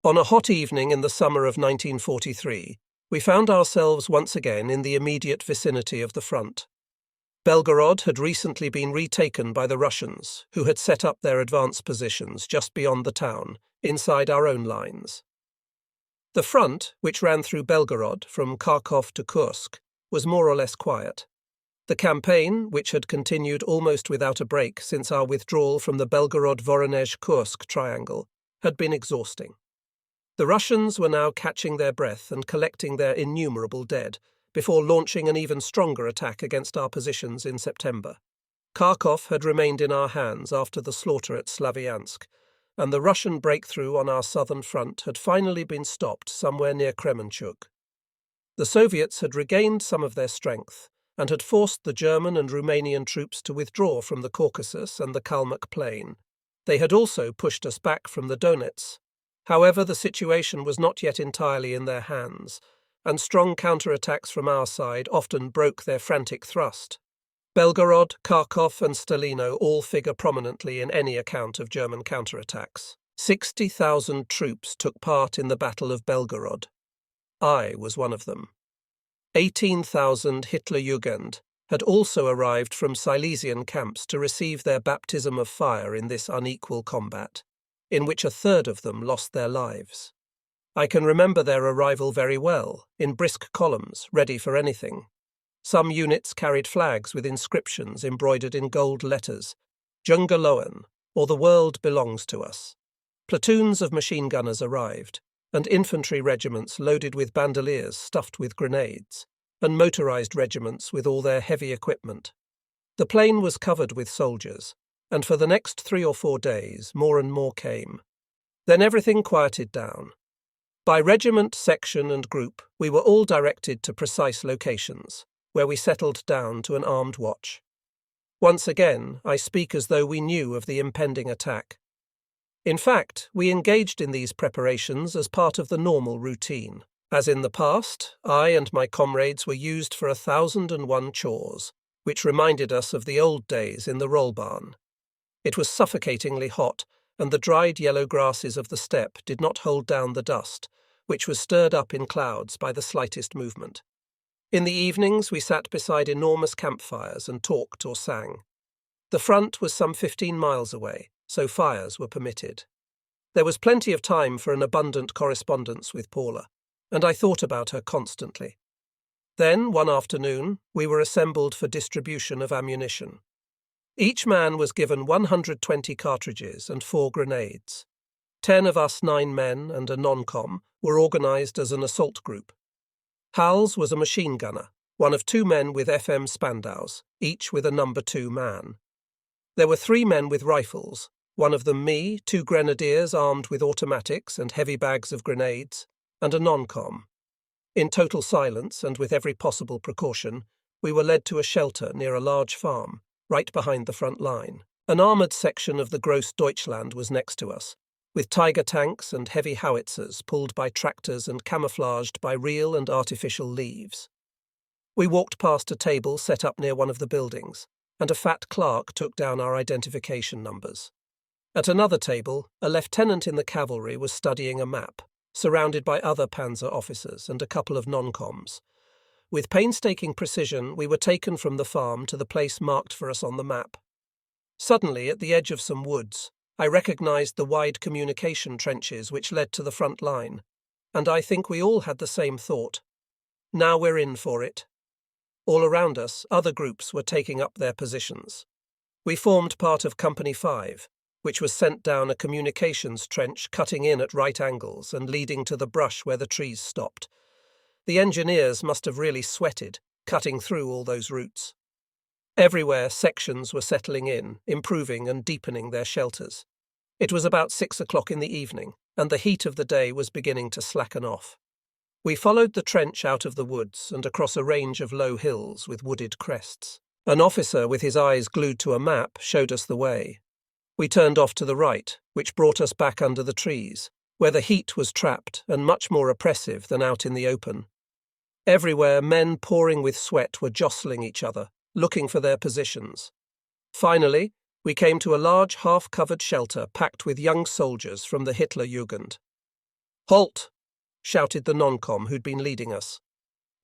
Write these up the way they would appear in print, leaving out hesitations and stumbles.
On a hot evening in the summer of 1943, we found ourselves once again in the immediate vicinity of the front. Belgorod had recently been retaken by the Russians, who had set up their advance positions just beyond the town, inside our own lines. The front, which ran through Belgorod from Kharkov to Kursk, was more or less quiet. The campaign, which had continued almost without a break since our withdrawal from the Belgorod-Voronezh-Kursk triangle, had been exhausting. The Russians were now catching their breath and collecting their innumerable dead, before launching an even stronger attack against our positions in September. Kharkov had remained in our hands after the slaughter at Slavyansk, and the Russian breakthrough on our southern front had finally been stopped somewhere near Kremenchuk. The Soviets had regained some of their strength and had forced the German and Romanian troops to withdraw from the Caucasus and the Kalmyk Plain. They had also pushed us back from the Donets. However, the situation was not yet entirely in their hands, and strong counterattacks from our side often broke their frantic thrust. Belgorod, Kharkov and Stalino all figure prominently in any account of German counterattacks. 60,000 troops took part in the Battle of Belgorod. I was one of them. 18,000 Hitlerjugend had also arrived from Silesian camps to receive their baptism of fire in this unequal combat, in which a third of them lost their lives. I can remember their arrival very well, in brisk columns, ready for anything. Some units carried flags with inscriptions embroidered in gold letters, Jungaloen, or the world belongs to us. Platoons of machine gunners arrived, and infantry regiments loaded with bandoliers stuffed with grenades, and motorized regiments with all their heavy equipment. The plain was covered with soldiers, and for the next 3 or 4 days more and more came. Then everything quieted down. By regiment, section and group, we were all directed to precise locations, where we settled down to an armed watch. Once again, I speak as though we knew of the impending attack. In fact, we engaged in these preparations as part of the normal routine. As in the past, I and my comrades were used for 1,001 chores, which reminded us of the old days in the roll barn. It was suffocatingly hot, and the dried yellow grasses of the steppe did not hold down the dust, which was stirred up in clouds by the slightest movement. In the evenings we sat beside enormous campfires and talked or sang. The front was some 15 miles away, so fires were permitted. There was plenty of time for an abundant correspondence with Paula, and I thought about her constantly. Then, one afternoon, we were assembled for distribution of ammunition. Each man was given 120 cartridges and 4 grenades. 10 of us 9 men and a non-com were organized as an assault group. Hals was a machine gunner, one of 2 men with FM Spandaus, each with a number 2 man. There were 3 men with rifles, one of them me, 2 grenadiers armed with automatics and heavy bags of grenades, and a non-com. In total silence and with every possible precaution, we were led to a shelter near a large farm, right behind the front line. An armoured section of the Gross Deutschland was next to us, with Tiger tanks and heavy howitzers pulled by tractors and camouflaged by real and artificial leaves. We walked past a table set up near one of the buildings, and a fat clerk took down our identification numbers. At another table, a lieutenant in the cavalry was studying a map, surrounded by other panzer officers and a couple of non-coms. With painstaking precision, we were taken from the farm to the place marked for us on the map. Suddenly, at the edge of some woods, I recognized the wide communication trenches which led to the front line, and I think we all had the same thought. Now we're in for it. All around us, other groups were taking up their positions. We formed part of Company 5, which was sent down a communications trench cutting in at right angles and leading to the brush where the trees stopped. The engineers must have really sweated, cutting through all those routes. Everywhere, sections were settling in, improving and deepening their shelters. It was about 6 o'clock in the evening, and the heat of the day was beginning to slacken off. We followed the trench out of the woods and across a range of low hills with wooded crests. An officer with his eyes glued to a map showed us the way. We turned off to the right, which brought us back under the trees, where the heat was trapped and much more oppressive than out in the open. Everywhere, men pouring with sweat were jostling each other, looking for their positions. Finally, we came to a large half-covered shelter packed with young soldiers from the Hitlerjugend. Halt! Shouted the non-com who'd been leading us.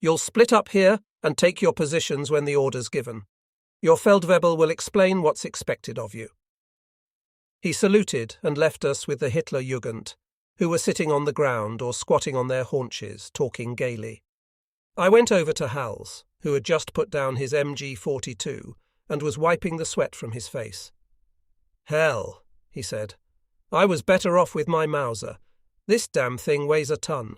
You'll split up here and take your positions when the order's given. Your Feldwebel will explain what's expected of you. He saluted and left us with the Hitlerjugend, who were sitting on the ground or squatting on their haunches, talking gaily. I went over to Hals, who had just put down his MG42 and was wiping the sweat from his face. Hell, he said. I was better off with my Mauser. This damn thing weighs a ton.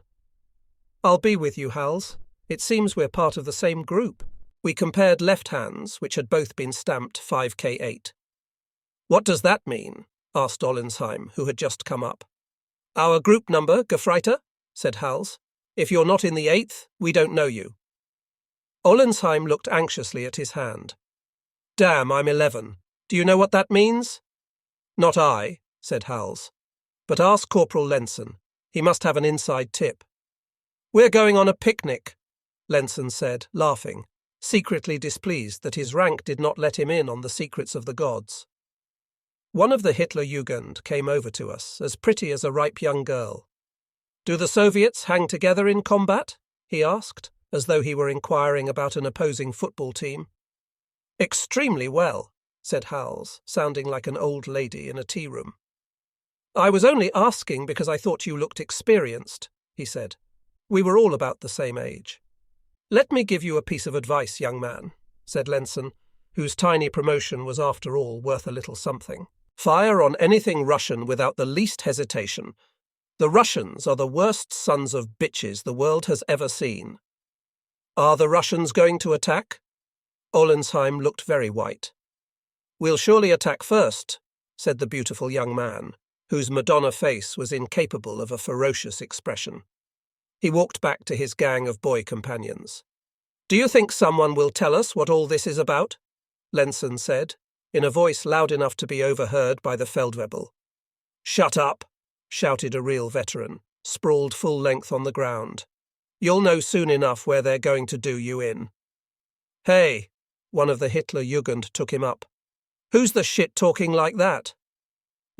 I'll be with you, Hals. It seems we're part of the same group. We compared left hands, which had both been stamped 5K8. What does that mean? Asked Ollensheim, who had just come up. Our group number, Gefreiter? Said Hals. If you're not in the 8th, we don't know you. Ollensheim looked anxiously at his hand. Damn, I'm 11. Do you know what that means? Not I, said Hals. But ask Corporal Lenson. He must have an inside tip. We're going on a picnic, Lenson said, laughing, secretly displeased that his rank did not let him in on the secrets of the gods. One of the Hitlerjugend came over to us, as pretty as a ripe young girl. Do the Soviets hang together in combat? He asked, as though he were inquiring about an opposing football team. Extremely well, said Hals, sounding like an old lady in a tea room. I was only asking because I thought you looked experienced, he said. We were all about the same age. Let me give you a piece of advice, young man, said Lenson, whose tiny promotion was after all worth a little something. Fire on anything Russian without the least hesitation. The Russians are the worst sons of bitches the world has ever seen. Are the Russians going to attack? Ollensheim looked very white. We'll surely attack first, said the beautiful young man, whose Madonna face was incapable of a ferocious expression. He walked back to his gang of boy companions. Do you think someone will tell us what all this is about? Lenson said, in a voice loud enough to be overheard by the Feldwebel. Shut up, shouted a real veteran, sprawled full length on the ground. You'll know soon enough where they're going to do you in. Hey, one of the Hitlerjugend took him up. Who's the shit talking like that?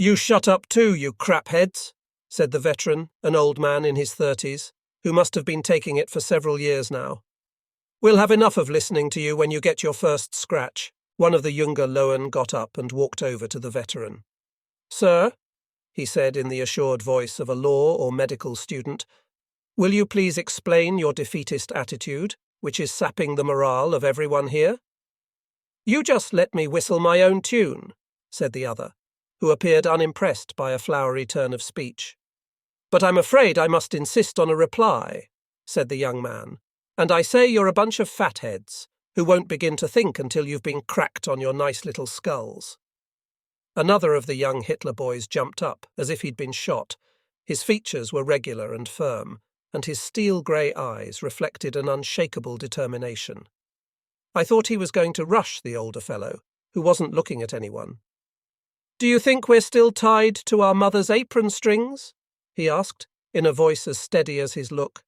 You shut up too, you crapheads, said the veteran, an old man in his 30s, who must have been taking it for several years now. We'll have enough of listening to you when you get your first scratch. One of the younger Lowen got up and walked over to the veteran. Sir, he said in the assured voice of a law or medical student, will you please explain your defeatist attitude, which is sapping the morale of everyone here? You just let me whistle my own tune, said the other, who appeared unimpressed by a flowery turn of speech. But I'm afraid I must insist on a reply, said the young man, and I say you're a bunch of fatheads, who won't begin to think until you've been cracked on your nice little skulls. Another of the young Hitler boys jumped up, as if he'd been shot. His features were regular and firm, and his steel-grey eyes reflected an unshakable determination. I thought he was going to rush the older fellow, who wasn't looking at anyone. Do you think we're still tied to our mother's apron strings? He asked, in a voice as steady as his look.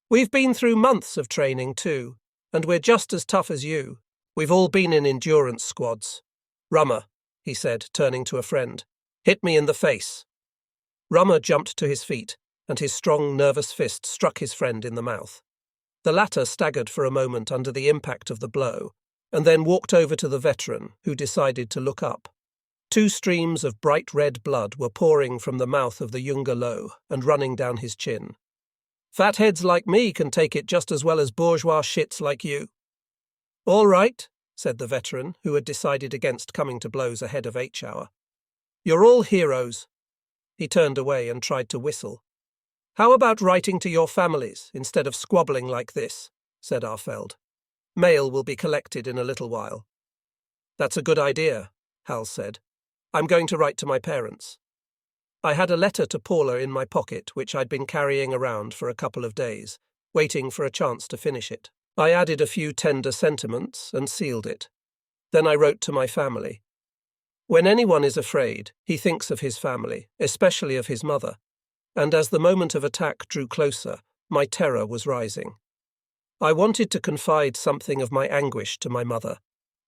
We've been through months of training too, and we're just as tough as you. We've all been in endurance squads. Rummer, he said, turning to a friend, hit me in the face. Rummer jumped to his feet, and his strong, nervous fist struck his friend in the mouth. The latter staggered for a moment under the impact of the blow, and then walked over to the veteran, who decided to look up. 2 streams of bright red blood were pouring from the mouth of the younger Low and running down his chin. Fatheads like me can take it just as well as bourgeois shits like you. All right, said the veteran, who had decided against coming to blows ahead of H-hour. You're all heroes. He turned away and tried to whistle. How about writing to your families instead of squabbling like this, said Arfeld. Mail will be collected in a little while. That's a good idea, Hal said. I'm going to write to my parents. I had a letter to Paula in my pocket, which I'd been carrying around for a couple of days, waiting for a chance to finish it. I added a few tender sentiments and sealed it. Then I wrote to my family. When anyone is afraid, he thinks of his family, especially of his mother, and as the moment of attack drew closer, my terror was rising. I wanted to confide something of my anguish to my mother,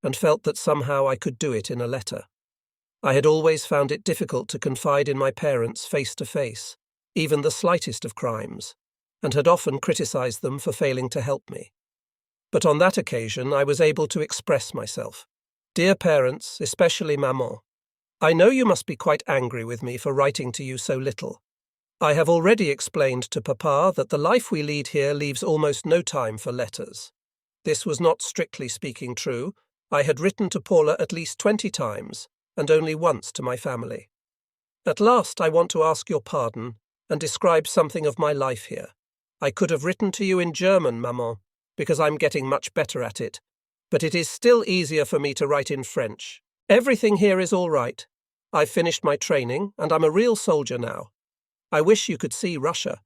and felt that somehow I could do it in a letter. I had always found it difficult to confide in my parents face to face, even the slightest of crimes, and had often criticized them for failing to help me. But on that occasion I was able to express myself. Dear parents, especially Maman, I know you must be quite angry with me for writing to you so little. I have already explained to Papa that the life we lead here leaves almost no time for letters. This was not strictly speaking true. I had written to Paula at least 20 times, and only once to my family. At last I want to ask your pardon and describe something of my life here. I could have written to you in German, Maman, because I'm getting much better at it, but it is still easier for me to write in French. Everything here is all right. I've finished my training, and I'm a real soldier now. I wish you could see Russia.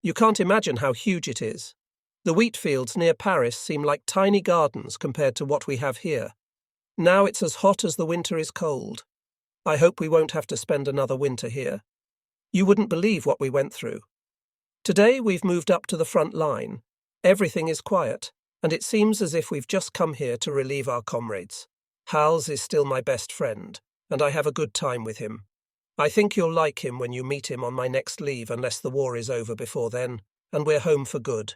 You can't imagine how huge it is. The wheat fields near Paris seem like tiny gardens compared to what we have here. Now it's as hot as the winter is cold. I hope we won't have to spend another winter here. You wouldn't believe what we went through. Today we've moved up to the front line. Everything is quiet, and it seems as if we've just come here to relieve our comrades. Hals is still my best friend, and I have a good time with him. I think you'll like him when you meet him on my next leave, unless the war is over before then, and we're home for good.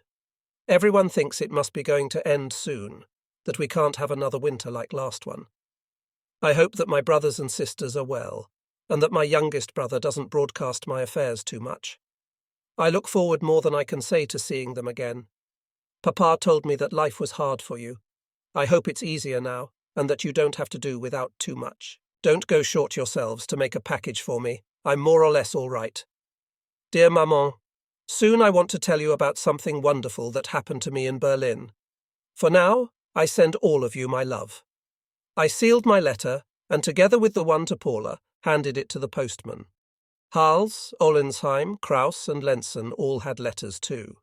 Everyone thinks it must be going to end soon, that we can't have another winter like last one. I hope that my brothers and sisters are well, and that my youngest brother doesn't broadcast my affairs too much. I look forward more than I can say to seeing them again. Papa told me that life was hard for you. I hope it's easier now, and that you don't have to do without too much. Don't go short yourselves to make a package for me. I'm more or less all right. Dear Maman, soon I want to tell you about something wonderful that happened to me in Berlin. For now, I send all of you my love. I sealed my letter, and together with the one to Paula, handed it to the postman. Hals, Ollensheim, Kraus and Lenzen all had letters too.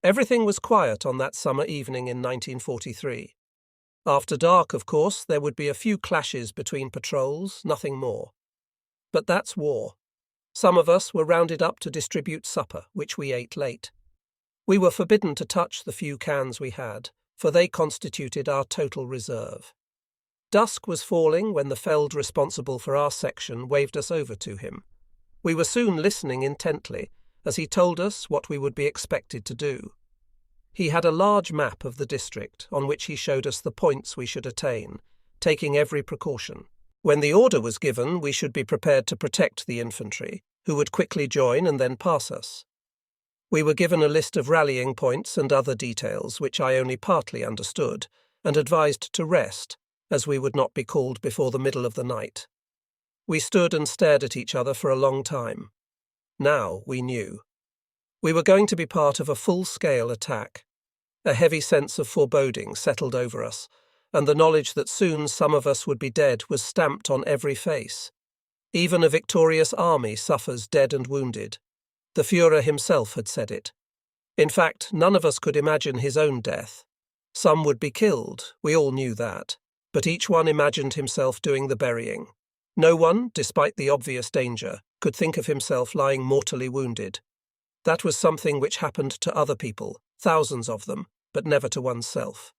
Everything was quiet on that summer evening in 1943. After dark, of course, there would be a few clashes between patrols, nothing more. But that's war. Some of us were rounded up to distribute supper, which we ate late. We were forbidden to touch the few cans we had, for they constituted our total reserve. Dusk was falling when the Feld responsible for our section waved us over to him. We were soon listening intently, as he told us what we would be expected to do. He had a large map of the district on which he showed us the points we should attain, taking every precaution. When the order was given, we should be prepared to protect the infantry, who would quickly join and then pass us. We were given a list of rallying points and other details which I only partly understood, and advised to rest, as we would not be called before the middle of the night. We stood and stared at each other for a long time. Now we knew. We were going to be part of a full-scale attack. A heavy sense of foreboding settled over us, and the knowledge that soon some of us would be dead was stamped on every face. Even a victorious army suffers dead and wounded. The Führer himself had said it. In fact, none of us could imagine his own death. Some would be killed, we all knew that, but each one imagined himself doing the burying. No one, despite the obvious danger, could think of himself lying mortally wounded. That was something which happened to other people, thousands of them, but never to oneself.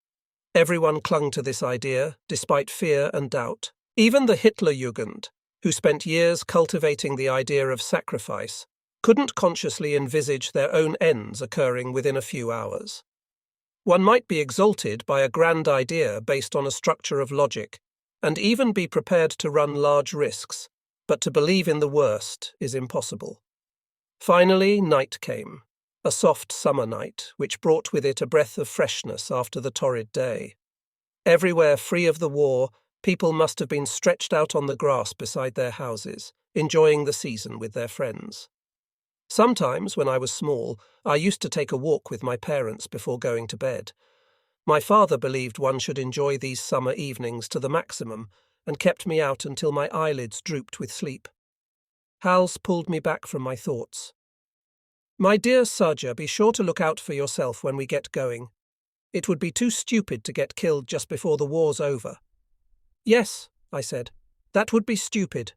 Everyone clung to this idea, despite fear and doubt. Even the Hitlerjugend, who spent years cultivating the idea of sacrifice, couldn't consciously envisage their own ends occurring within a few hours. One might be exalted by a grand idea based on a structure of logic, and even be prepared to run large risks, but to believe in the worst is impossible. Finally, night came, a soft summer night, which brought with it a breath of freshness after the torrid day. Everywhere free of the war, people must have been stretched out on the grass beside their houses, enjoying the season with their friends. Sometimes, when I was small, I used to take a walk with my parents before going to bed. My father believed one should enjoy these summer evenings to the maximum, and kept me out until my eyelids drooped with sleep. Hals pulled me back from my thoughts. My dear Saja, be sure to look out for yourself when we get going. It would be too stupid to get killed just before the war's over. Yes, I said, that would be stupid.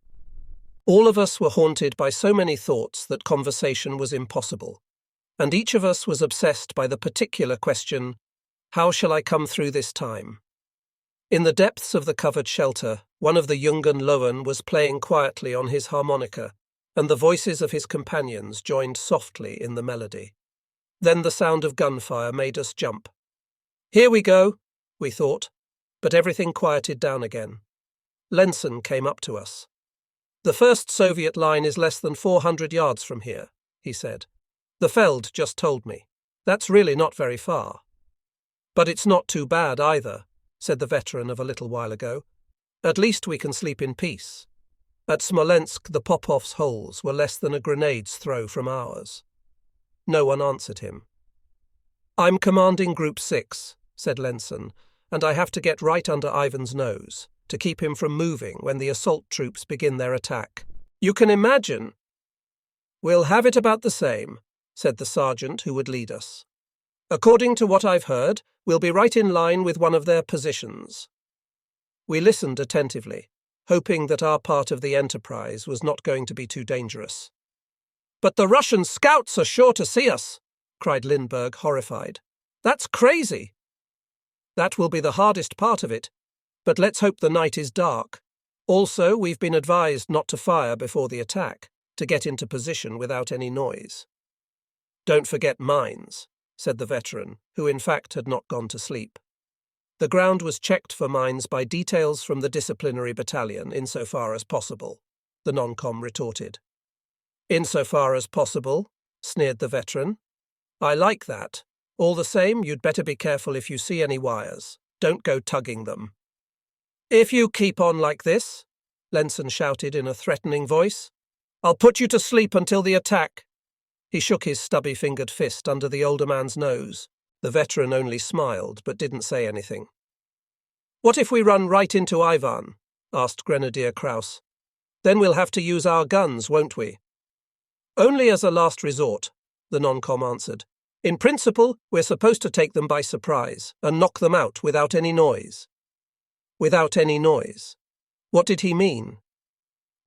All of us were haunted by so many thoughts that conversation was impossible, and each of us was obsessed by the particular question, how shall I come through this time? In the depths of the covered shelter, one of the Jungen Lowen was playing quietly on his harmonica, and the voices of his companions joined softly in the melody. Then the sound of gunfire made us jump. Here we go, we thought, but everything quieted down again. Lenson came up to us. The first Soviet line is less than 400 yards from here, he said. The Feld just told me. That's really not very far. But it's not too bad either, said the veteran of a little while ago. At least we can sleep in peace. At Smolensk, the Popov's holes were less than a grenade's throw from ours. No one answered him. I'm commanding Group 6, said Lenson, and I have to get right under Ivan's nose to keep him from moving when the assault troops begin their attack. You can imagine. We'll have it about the same, said the sergeant who would lead us. According to what I've heard, we'll be right in line with one of their positions. We listened attentively, hoping that our part of the enterprise was not going to be too dangerous. But the Russian scouts are sure to see us, cried Lindbergh, horrified. That's crazy. That will be the hardest part of it, but let's hope the night is dark. Also, we've been advised not to fire before the attack, to get into position without any noise. Don't forget mines, said the veteran, who in fact had not gone to sleep. The ground was checked for mines by details from the disciplinary battalion insofar as possible, the non-com retorted. Insofar as possible, sneered the veteran. I like that. All the same, you'd better be careful if you see any wires. Don't go tugging them. If you keep on like this, Lenson shouted in a threatening voice, I'll put you to sleep until the attack. He shook his stubby-fingered fist under the older man's nose. The veteran only smiled, but didn't say anything. What if we run right into Ivan? Asked Grenadier Krauss. Then we'll have to use our guns, won't we? Only as a last resort, the non-com answered. In principle, we're supposed to take them by surprise and knock them out without any noise. Without any noise? What did he mean?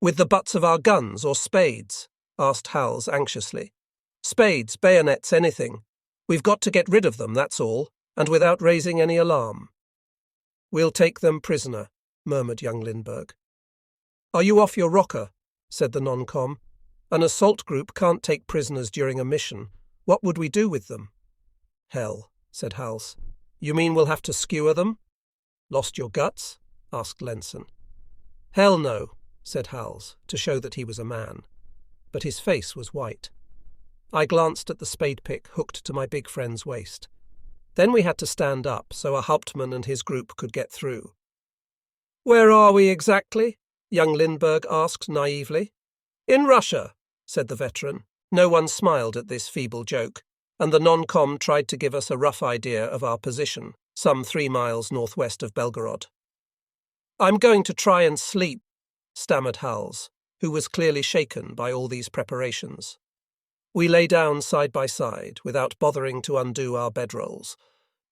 With the butts of our guns or spades? Asked Hals anxiously. Spades, bayonets, anything. We've got to get rid of them, that's all, and without raising any alarm. We'll take them prisoner, murmured young Lindbergh. Are you off your rocker? Said the non-com. An assault group can't take prisoners during a mission. What would we do with them? Hell, said Hals. You mean we'll have to skewer them? Lost your guts? Asked Lenson. Hell no, said Hals, to show that he was a man. But his face was white. I glanced at the spade pick hooked to my big friend's waist. Then we had to stand up so a Hauptmann and his group could get through. Where are we exactly? Young Lindbergh asked naively. In Russia, said the veteran. No one smiled at this feeble joke, and the non-com tried to give us a rough idea of our position, some 3 miles northwest of Belgorod. I'm going to try and sleep, stammered Hals, who was clearly shaken by all these preparations. We lay down side by side, without bothering to undo our bedrolls.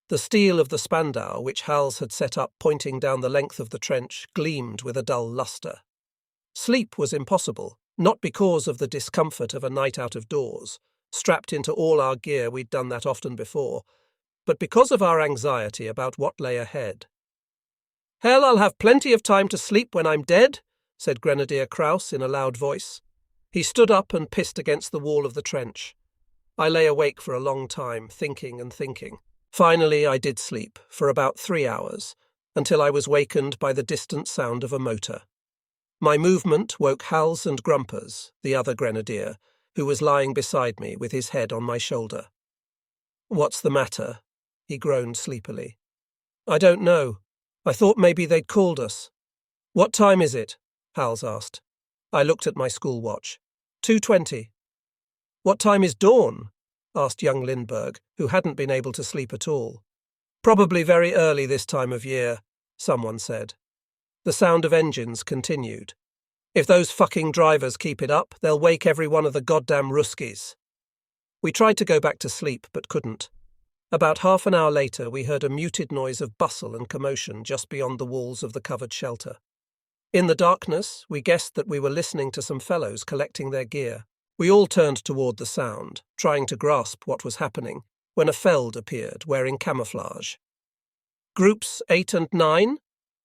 The steel of the Spandau, which Hals had set up pointing down the length of the trench, gleamed with a dull lustre. Sleep was impossible, not because of the discomfort of a night out of doors, strapped into all our gear we'd done that often before, but because of our anxiety about what lay ahead. Hell, I'll have plenty of time to sleep when I'm dead, said Grenadier Krauss in a loud voice. He stood up and pissed against the wall of the trench. I lay awake for a long time, thinking and thinking. Finally, I did sleep, for about 3 hours, until I was wakened by the distant sound of a motor. My movement woke Hals and Grumpers, the other grenadier, who was lying beside me with his head on my shoulder. What's the matter? He groaned sleepily. I don't know. I thought maybe they'd called us. What time is it? Hals asked. I looked at my school watch. 2:20. What time is dawn? Asked young Lindbergh, who hadn't been able to sleep at all. Probably very early this time of year, someone said. The sound of engines continued. If those fucking drivers keep it up, they'll wake every one of the goddamn Ruskies. We tried to go back to sleep, but couldn't. About half an hour later, we heard a muted noise of bustle and commotion just beyond the walls of the covered shelter. In the darkness, we guessed that we were listening to some fellows collecting their gear. We all turned toward the sound, trying to grasp what was happening, when a Feld appeared, wearing camouflage. Groups 8 and 9?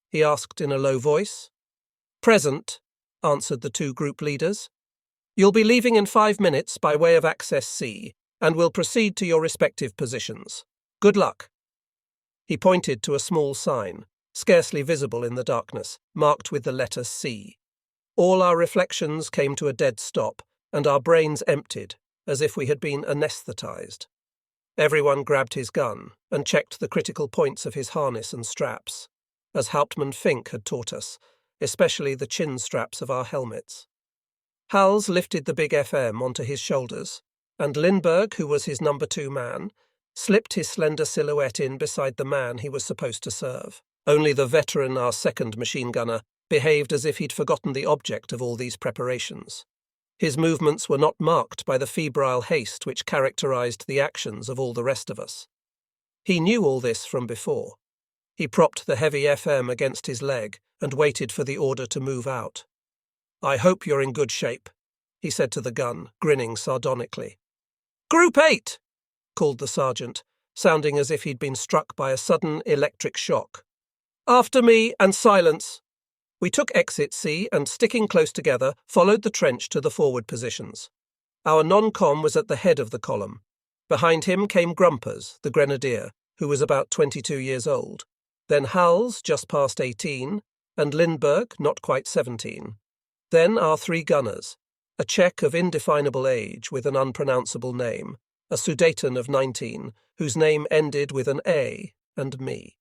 He asked in a low voice. Present, answered the 2 group leaders. You'll be leaving in 5 minutes by way of Access C, and will proceed to your respective positions. Good luck." He pointed to a small sign, scarcely visible in the darkness, marked with the letter C. All our reflections came to a dead stop, and our brains emptied, as if we had been anesthetized. Everyone grabbed his gun and checked the critical points of his harness and straps, as Hauptmann Fink had taught us, especially the chin straps of our helmets. Hals lifted the big FM onto his shoulders, and Lindbergh, who was his number 2 man, slipped his slender silhouette in beside the man he was supposed to serve. Only the veteran, our second machine gunner, behaved as if he'd forgotten the object of all these preparations. His movements were not marked by the febrile haste which characterized the actions of all the rest of us. He knew all this from before. He propped the heavy FM against his leg and waited for the order to move out. "I hope you're in good shape," he said to the gun, grinning sardonically. "Group 8!" called the sergeant, sounding as if he'd been struck by a sudden electric shock. "After me, and silence." We took exit C and, sticking close together, followed the trench to the forward positions. Our non-com was at the head of the column. Behind him came Grumpers, the grenadier, who was about 22 years old. Then Hals, just past 18, and Lindbergh, not quite 17. Then our 3 gunners, a Czech of indefinable age with an unpronounceable name, a Sudeten of 19, whose name ended with an A, and me.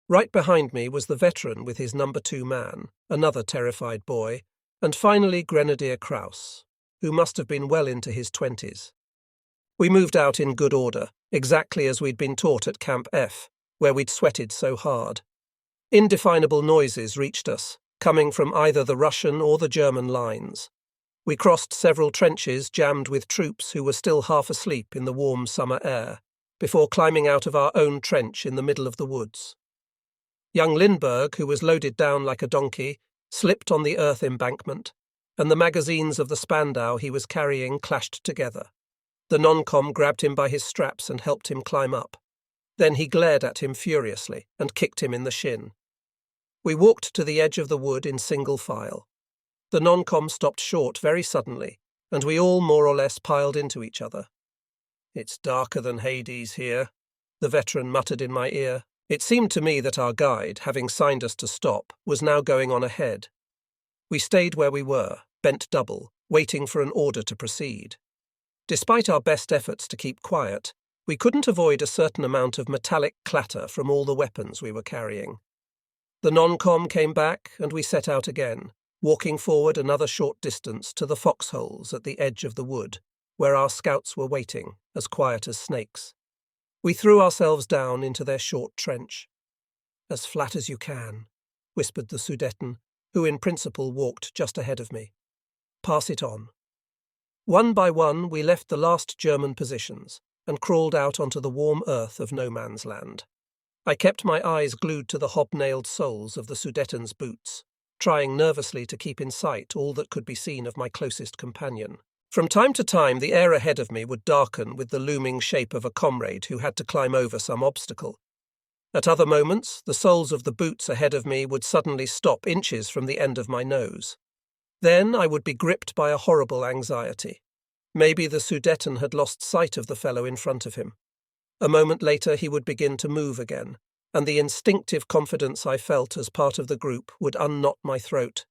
Right behind me was the veteran with his number 2 man, another terrified boy, and finally Grenadier Kraus, who must have been well into his 20s. We moved out in good order, exactly as we'd been taught at Camp F, where we'd sweated so hard. Indefinable noises reached us, coming from either the Russian or the German lines. We crossed several trenches jammed with troops who were still half asleep in the warm summer air, before climbing out of our own trench in the middle of the woods. Young Lindbergh, who was loaded down like a donkey, slipped on the earth embankment, and the magazines of the Spandau he was carrying clashed together. The non-com grabbed him by his straps and helped him climb up. Then he glared at him furiously and kicked him in the shin. We walked to the edge of the wood in single file. The non-com stopped short very suddenly, and we all more or less piled into each other. "It's darker than Hades here," the veteran muttered in my ear. It seemed to me that our guide, having signed us to stop, was now going on ahead. We stayed where we were, bent double, waiting for an order to proceed. Despite our best efforts to keep quiet, we couldn't avoid a certain amount of metallic clatter from all the weapons we were carrying. The non-com came back, and we set out again, walking forward another short distance to the foxholes at the edge of the wood, where our scouts were waiting, as quiet as snakes. We threw ourselves down into their short trench. "As flat as you can," whispered the Sudeten, who in principle walked just ahead of me. "Pass it on." One by one we left the last German positions and crawled out onto the warm earth of no man's land. I kept my eyes glued to the hobnailed soles of the Sudeten's boots, trying nervously to keep in sight all that could be seen of my closest companion. From time to time, the air ahead of me would darken with the looming shape of a comrade who had to climb over some obstacle. At other moments, the soles of the boots ahead of me would suddenly stop inches from the end of my nose. Then I would be gripped by a horrible anxiety. Maybe the Sudeten had lost sight of the fellow in front of him. A moment later he would begin to move again, and the instinctive confidence I felt as part of the group would unknot my throat.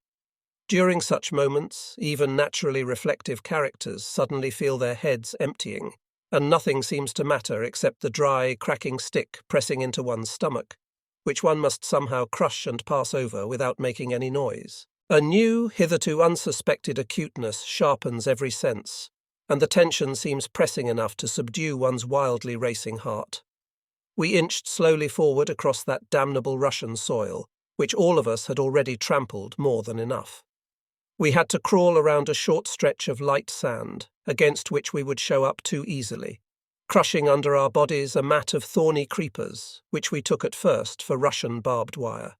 During such moments, even naturally reflective characters suddenly feel their heads emptying, and nothing seems to matter except the dry, cracking stick pressing into one's stomach, which one must somehow crush and pass over without making any noise. A new, hitherto unsuspected acuteness sharpens every sense, and the tension seems pressing enough to subdue one's wildly racing heart. We inched slowly forward across that damnable Russian soil, which all of us had already trampled more than enough. We had to crawl around a short stretch of light sand, against which we would show up too easily, crushing under our bodies a mat of thorny creepers, which we took at first for Russian barbed wire.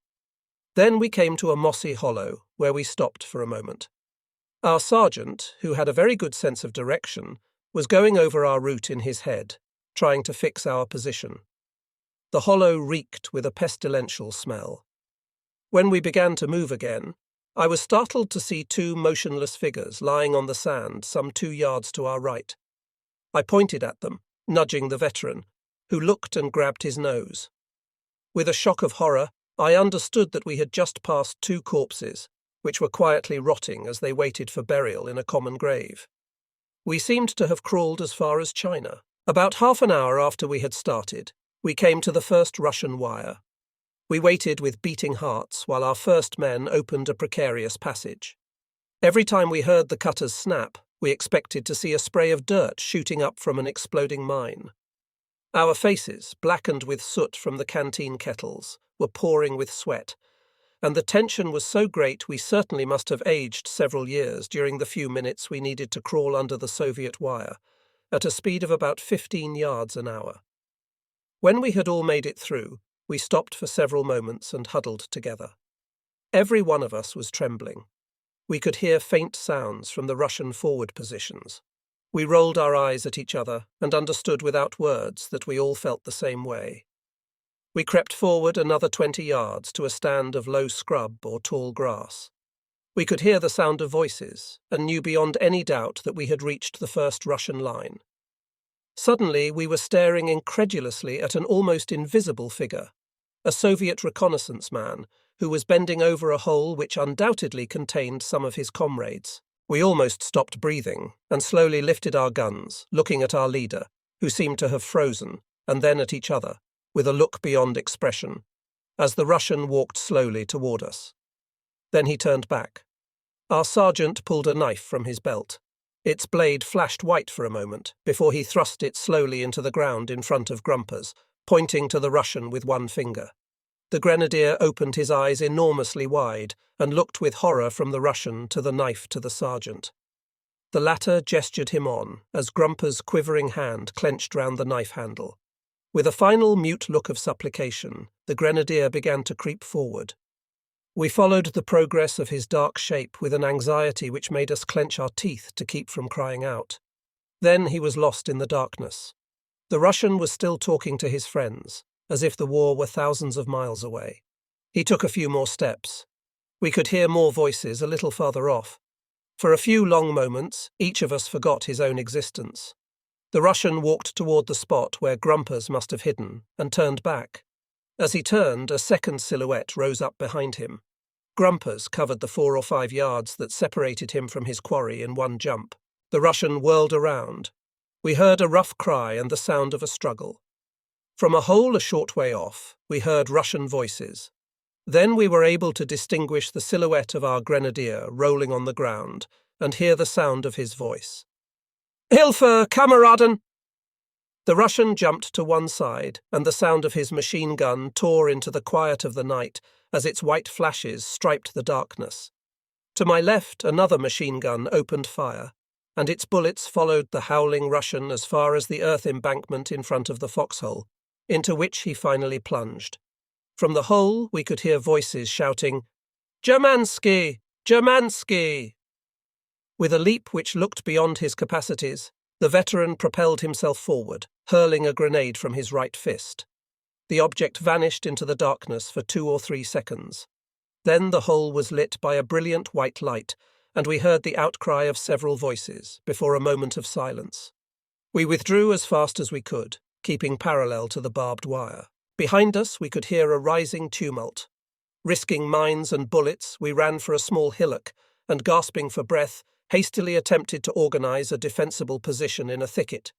Then we came to a mossy hollow, where we stopped for a moment. Our sergeant, who had a very good sense of direction, was going over our route in his head, trying to fix our position. The hollow reeked with a pestilential smell. When we began to move again, I was startled to see two motionless figures lying on the sand some 2 yards to our right. I pointed at them, nudging the veteran, who looked and grabbed his nose. With a shock of horror, I understood that we had just passed 2 corpses, which were quietly rotting as they waited for burial in a common grave. We seemed to have crawled as far as China. About half an hour after we had started, we came to the first Russian wire. We waited with beating hearts while our first men opened a precarious passage. Every time we heard the cutters snap, we expected to see a spray of dirt shooting up from an exploding mine. Our faces, blackened with soot from the canteen kettles, were pouring with sweat, and the tension was so great we certainly must have aged several years during the few minutes we needed to crawl under the Soviet wire, at a speed of about 15 yards an hour. When we had all made it through, we stopped for several moments and huddled together. Every one of us was trembling. We could hear faint sounds from the Russian forward positions. We rolled our eyes at each other and understood without words that we all felt the same way. We crept forward another 20 yards to a stand of low scrub or tall grass. We could hear the sound of voices and knew beyond any doubt that we had reached the first Russian line. Suddenly we were staring incredulously at an almost invisible figure, a Soviet reconnaissance man who was bending over a hole which undoubtedly contained some of his comrades. We almost stopped breathing and slowly lifted our guns, looking at our leader, who seemed to have frozen, and then at each other, with a look beyond expression, as the Russian walked slowly toward us. Then he turned back. Our sergeant pulled a knife from his belt. Its blade flashed white for a moment before he thrust it slowly into the ground in front of Grumpers, pointing to the Russian with one finger. The grenadier opened his eyes enormously wide and looked with horror from the Russian to the knife to the sergeant. The latter gestured him on as Grumpers' quivering hand clenched round the knife handle. With a final mute look of supplication, the grenadier began to creep forward. We followed the progress of his dark shape with an anxiety which made us clench our teeth to keep from crying out. Then he was lost in the darkness. The Russian was still talking to his friends, as if the war were thousands of miles away. He took a few more steps. We could hear more voices a little farther off. For a few long moments, each of us forgot his own existence. The Russian walked toward the spot where Grumpers must have hidden and turned back. As he turned, a second silhouette rose up behind him. Grumpers covered the 4 or 5 yards that separated him from his quarry in one jump. The Russian whirled around. We heard a rough cry and the sound of a struggle. From a hole a short way off, we heard Russian voices. Then we were able to distinguish the silhouette of our grenadier rolling on the ground and hear the sound of his voice. "Hilfe, Kameraden!" The Russian jumped to one side, and the sound of his machine gun tore into the quiet of the night as its white flashes striped the darkness. To my left, another machine gun opened fire, and its bullets followed the howling Russian as far as the earth embankment in front of the foxhole, into which he finally plunged. From the hole we could hear voices shouting, "Germansky! Germansky!" With a leap which looked beyond his capacities, the veteran propelled himself forward, hurling a grenade from his right fist. The object vanished into the darkness for 2 or 3 seconds. Then the hole was lit by a brilliant white light, and we heard the outcry of several voices before a moment of silence. We withdrew as fast as we could, keeping parallel to the barbed wire. Behind us we could hear a rising tumult. Risking mines and bullets, we ran for a small hillock, and gasping for breath, hastily attempted to organize a defensible position in a thicket.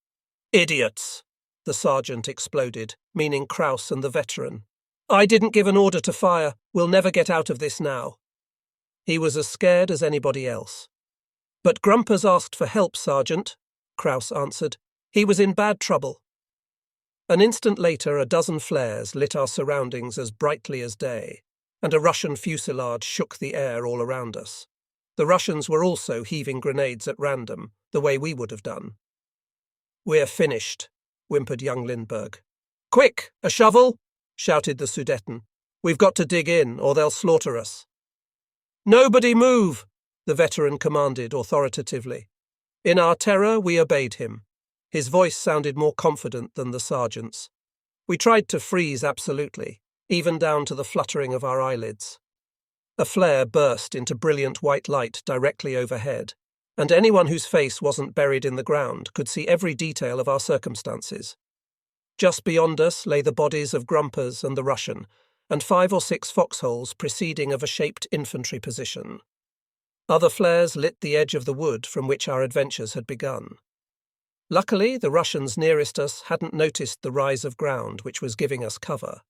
"Idiots!" the sergeant exploded, meaning Kraus and the veteran. "I didn't give an order to fire. We'll never get out of this now." He was as scared as anybody else. "But Grumpers asked for help, Sergeant," Kraus answered. "He was in bad trouble." An instant later, a dozen flares lit our surroundings as brightly as day, and a Russian fusillade shook the air all around us. The Russians were also heaving grenades at random, the way we would have done. "We're finished," whimpered young Lindbergh. "Quick, a shovel!" shouted the Sudeten. "We've got to dig in, or they'll slaughter us." "Nobody move!" the veteran commanded authoritatively. In our terror, we obeyed him. His voice sounded more confident than the sergeant's. We tried to freeze absolutely, even down to the fluttering of our eyelids. A flare burst into brilliant white light directly overhead, and anyone whose face wasn't buried in the ground could see every detail of our circumstances. Just beyond us lay the bodies of Grumpers and the Russian, and 5 or 6 foxholes preceding of a shaped infantry position. Other flares lit the edge of the wood from which our adventures had begun. Luckily, the Russians nearest us hadn't noticed the rise of ground which was giving us cover.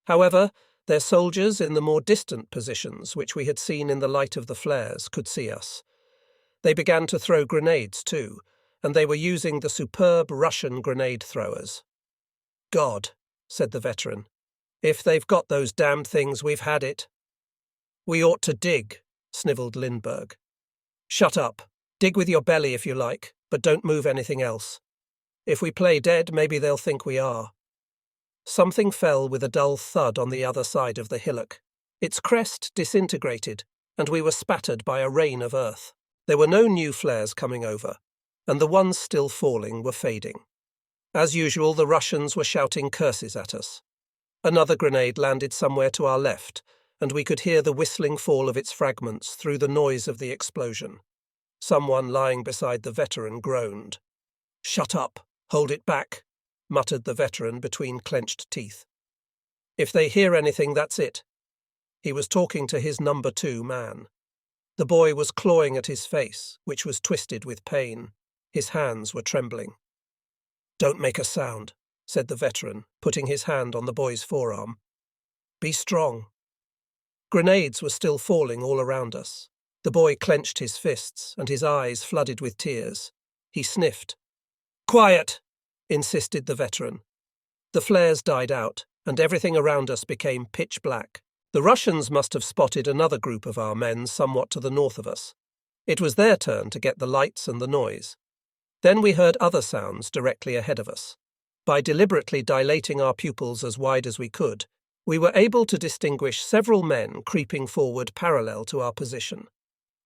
However, their soldiers in the more distant positions, which we had seen in the light of the flares, could see us. They began to throw grenades too, and they were using the superb Russian grenade throwers. "God," said the veteran, "if they've got those damned things, we've had it." "We ought to dig," snivelled Lindbergh. "Shut up. Dig with your belly if you like, but don't move anything else. If we play dead, maybe they'll think we are." Something fell with a dull thud on the other side of the hillock. Its crest disintegrated, and we were spattered by a rain of earth. There were no new flares coming over, and the ones still falling were fading. As usual, the Russians were shouting curses at us. Another grenade landed somewhere to our left, and we could hear the whistling fall of its fragments through the noise of the explosion. Someone lying beside the veteran groaned. "Shut up! Hold it back!" muttered the veteran between clenched teeth. "If they hear anything, that's it." He was talking to his number 2 man. The boy was clawing at his face, which was twisted with pain. His hands were trembling. "Don't make a sound," said the veteran, putting his hand on the boy's forearm. "Be strong." Grenades were still falling all around us. The boy clenched his fists, and his eyes flooded with tears. He sniffed. "Quiet!" insisted the veteran. The flares died out, and everything around us became pitch black. The Russians must have spotted another group of our men somewhat to the north of us. It was their turn to get the lights and the noise. Then we heard other sounds directly ahead of us. By deliberately dilating our pupils as wide as we could, we were able to distinguish several men creeping forward parallel to our position.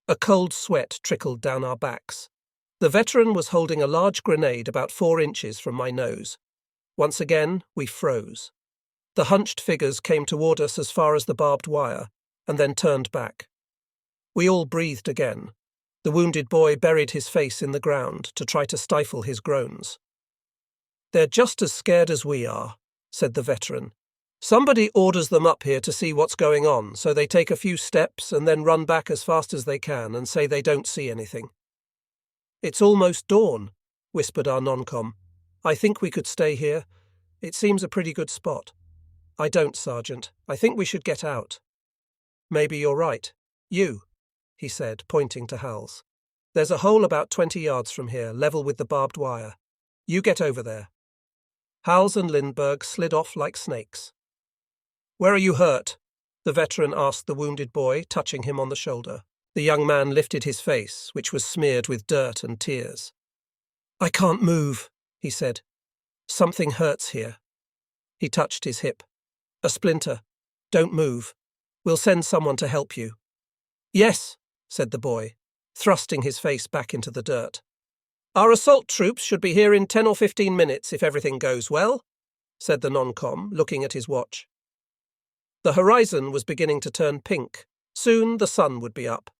A cold sweat trickled down our backs. The veteran was holding a large grenade about 4 inches from my nose. Once again, we froze. The hunched figures came toward us as far as the barbed wire, and then turned back. We all breathed again. The wounded boy buried his face in the ground to try to stifle his groans. "They're just as scared as we are," said the veteran. "Somebody orders them up here to see what's going on, so they take a few steps and then run back as fast as they can and say they don't see anything." "It's almost dawn," whispered our non-com. "I think we could stay here. It seems a pretty good spot." "I don't, Sergeant. I think we should get out." "Maybe you're right. You," he said, pointing to Hal's. "There's a hole about 20 yards from here, level with the barbed wire. You get over there." Hals and Lindbergh slid off like snakes. "Where are you hurt?" the veteran asked the wounded boy, touching him on the shoulder. The young man lifted his face, which was smeared with dirt and tears. "I can't move," he said. "Something hurts here." He touched his hip. "A splinter. Don't move. We'll send someone to help you." "Yes," said the boy, thrusting his face back into the dirt. "Our assault troops should be here in 10 or 15 minutes if everything goes well," said the non-com, looking at his watch. The horizon was beginning to turn pink. Soon the sun would be up.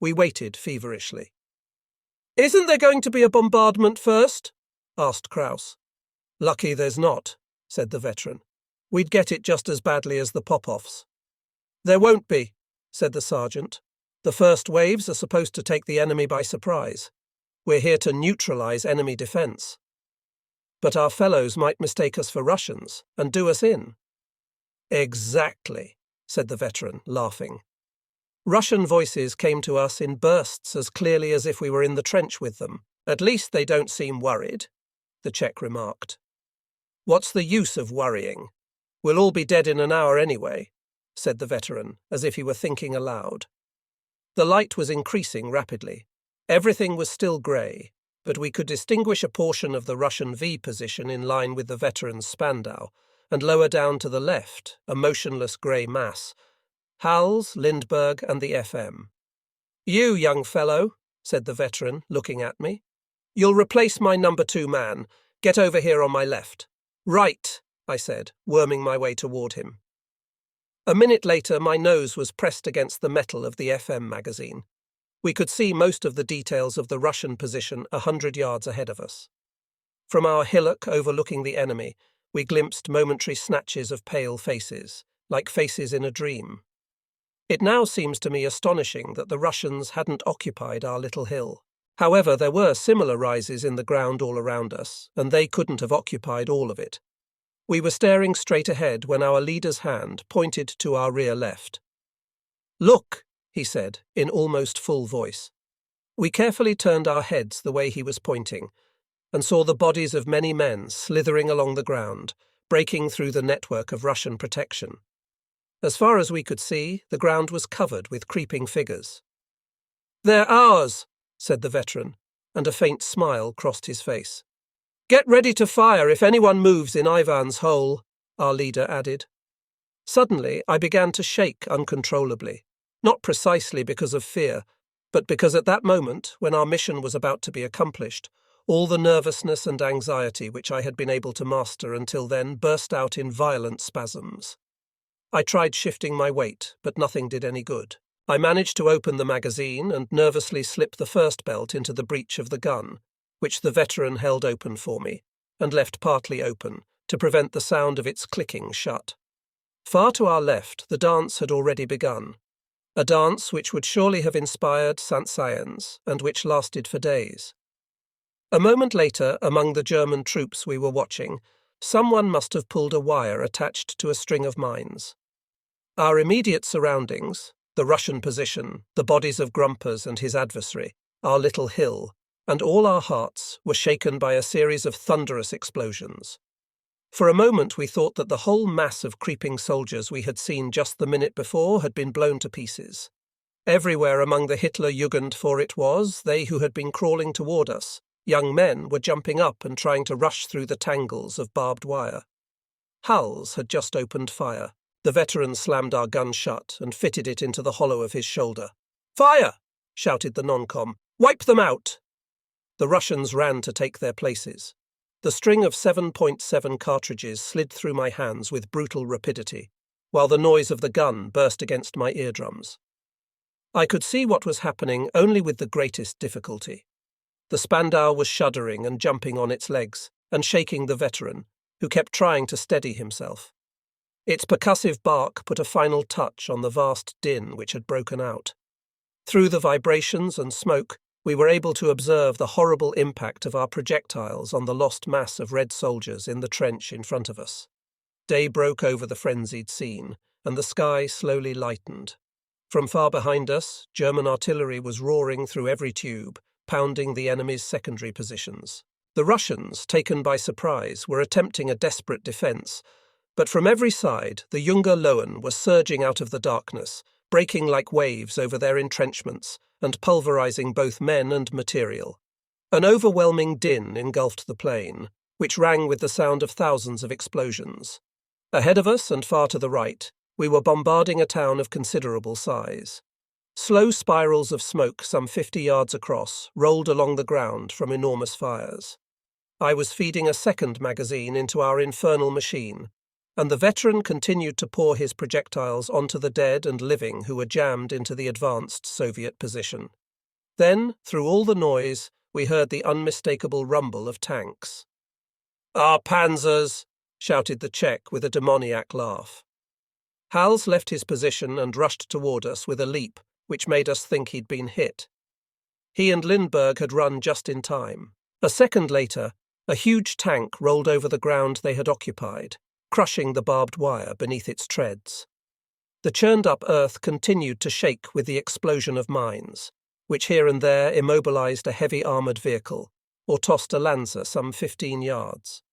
We waited feverishly. "Isn't there going to be a bombardment first?" asked Kraus. "Lucky there's not," said the veteran. "We'd get it just as badly as the pop-offs." "There won't be," said the sergeant. "The first waves are supposed to take the enemy by surprise. We're here to neutralize enemy defense." "But our fellows might mistake us for Russians and do us in." "Exactly," said the veteran, laughing. Russian voices came to us in bursts as clearly as if we were in the trench with them. "At least they don't seem worried," the Czech remarked. "What's the use of worrying? We'll all be dead in an hour anyway," said the veteran, as if he were thinking aloud. The light was increasing rapidly. Everything was still grey, but we could distinguish a portion of the Russian V position in line with the veteran's Spandau, and lower down to the left, a motionless grey mass. Hals, Lindbergh, and the FM. "You, young fellow," said the veteran, looking at me. "You'll replace my number 2 man. Get over here on my left." "Right," I said, worming my way toward him. A minute later, my nose was pressed against the metal of the FM magazine. We could see most of the details of the Russian position 100 yards ahead of us. From our hillock overlooking the enemy, we glimpsed momentary snatches of pale faces, like faces in a dream. It now seems to me astonishing that the Russians hadn't occupied our little hill. However, there were similar rises in the ground all around us, and they couldn't have occupied all of it. We were staring straight ahead when our leader's hand pointed to our rear left. "Look," he said, in almost full voice. We carefully turned our heads the way he was pointing, and saw the bodies of many men slithering along the ground, breaking through the network of Russian protection. As far as we could see, the ground was covered with creeping figures. "They're ours," said the veteran, and a faint smile crossed his face. "Get ready to fire if anyone moves in Ivan's hole," our leader added. Suddenly, I began to shake uncontrollably, not precisely because of fear, but because at that moment, when our mission was about to be accomplished, all the nervousness and anxiety which I had been able to master until then burst out in violent spasms. I tried shifting my weight, but nothing did any good. I managed to open the magazine and nervously slip the first belt into the breech of the gun, which the veteran held open for me, and left partly open, to prevent the sound of its clicking shut. Far to our left, the dance had already begun, a dance which would surely have inspired Saint-Saëns, and which lasted for days. A moment later, among the German troops we were watching, someone must have pulled a wire attached to a string of mines. Our immediate surroundings, the Russian position, the bodies of Grumpers and his adversary, our little hill, and all our hearts were shaken by a series of thunderous explosions. For a moment we thought that the whole mass of creeping soldiers we had seen just the minute before had been blown to pieces. Everywhere among the Hitler Jugend, for it was they who had been crawling toward us, young men were jumping up and trying to rush through the tangles of barbed wire. Hals had just opened fire. The veteran slammed our gun shut and fitted it into the hollow of his shoulder. "Fire!" shouted the non-com. "Wipe them out!" The Russians ran to take their places. The string of 7.7 cartridges slid through my hands with brutal rapidity, while the noise of the gun burst against my eardrums. I could see what was happening only with the greatest difficulty. The Spandau was shuddering and jumping on its legs, and shaking the veteran, who kept trying to steady himself. Its percussive bark put a final touch on the vast din which had broken out. Through the vibrations and smoke, we were able to observe the horrible impact of our projectiles on the lost mass of red soldiers in the trench in front of us. Day broke over the frenzied scene, and the sky slowly lightened. From far behind us, German artillery was roaring through every tube, pounding the enemy's secondary positions. The Russians, taken by surprise, were attempting a desperate defence, but from every side the Junge Lohen was surging out of the darkness, breaking like waves over their entrenchments and pulverizing both men and material. An overwhelming din engulfed the plain, which rang with the sound of thousands of explosions. Ahead of us and far to the right, we were bombarding a town of considerable size. Slow spirals of smoke some 50 yards across rolled along the ground from enormous fires. I was feeding a second magazine into our infernal machine, and the veteran continued to pour his projectiles onto the dead and living who were jammed into the advanced Soviet position. Then, through all the noise, we heard the unmistakable rumble of tanks. "Our panzers!" shouted the Czech with a demoniac laugh. Hals left his position and rushed toward us with a leap, which made us think he'd been hit. He and Lindbergh had run just in time. A second later, a huge tank rolled over the ground they had occupied, crushing the barbed wire beneath its treads. The churned-up earth continued to shake with the explosion of mines, which here and there immobilized a heavy armoured vehicle, or tossed a Lancer some 15 yards.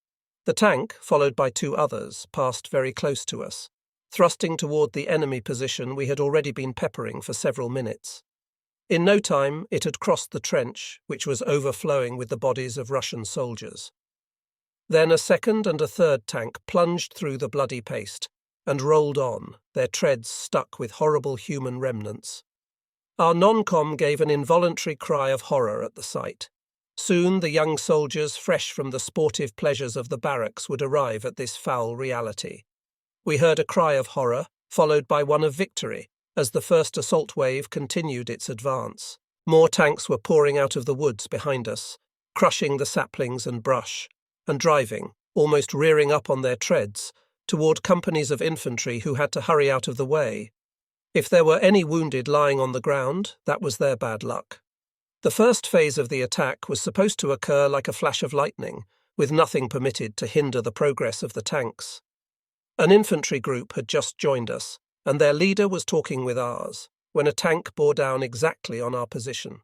The tank, followed by two others, passed very close to us, thrusting toward the enemy position we had already been peppering for several minutes. In no time it had crossed the trench, which was overflowing with the bodies of Russian soldiers. Then a second and a third tank plunged through the bloody paste and rolled on, their treads stuck with horrible human remnants. Our non-com gave an involuntary cry of horror at the sight. Soon the young soldiers, fresh from the sportive pleasures of the barracks, would arrive at this foul reality. We heard a cry of horror, followed by one of victory, as the first assault wave continued its advance. More tanks were pouring out of the woods behind us, crushing the saplings and brush, and driving, almost rearing up on their treads, toward companies of infantry who had to hurry out of the way. If there were any wounded lying on the ground, that was their bad luck. The first phase of the attack was supposed to occur like a flash of lightning, with nothing permitted to hinder the progress of the tanks. An infantry group had just joined us, and their leader was talking with ours, when a tank bore down exactly on our position.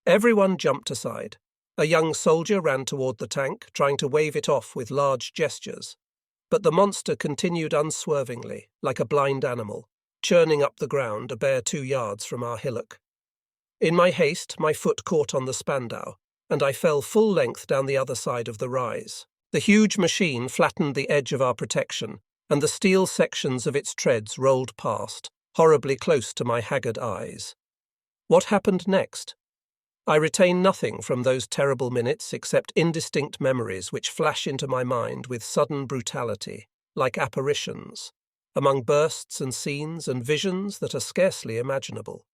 Everyone jumped aside. A young soldier ran toward the tank, trying to wave it off with large gestures. But the monster continued unswervingly, like a blind animal, churning up the ground a bare 2 yards from our hillock. In my haste, my foot caught on the Spandau, and I fell full length down the other side of the rise. The huge machine flattened the edge of our protection, and the steel sections of its treads rolled past, horribly close to my haggard eyes. What happened next? I retain nothing from those terrible minutes except indistinct memories which flash into my mind with sudden brutality, like apparitions, among bursts and scenes and visions that are scarcely imaginable.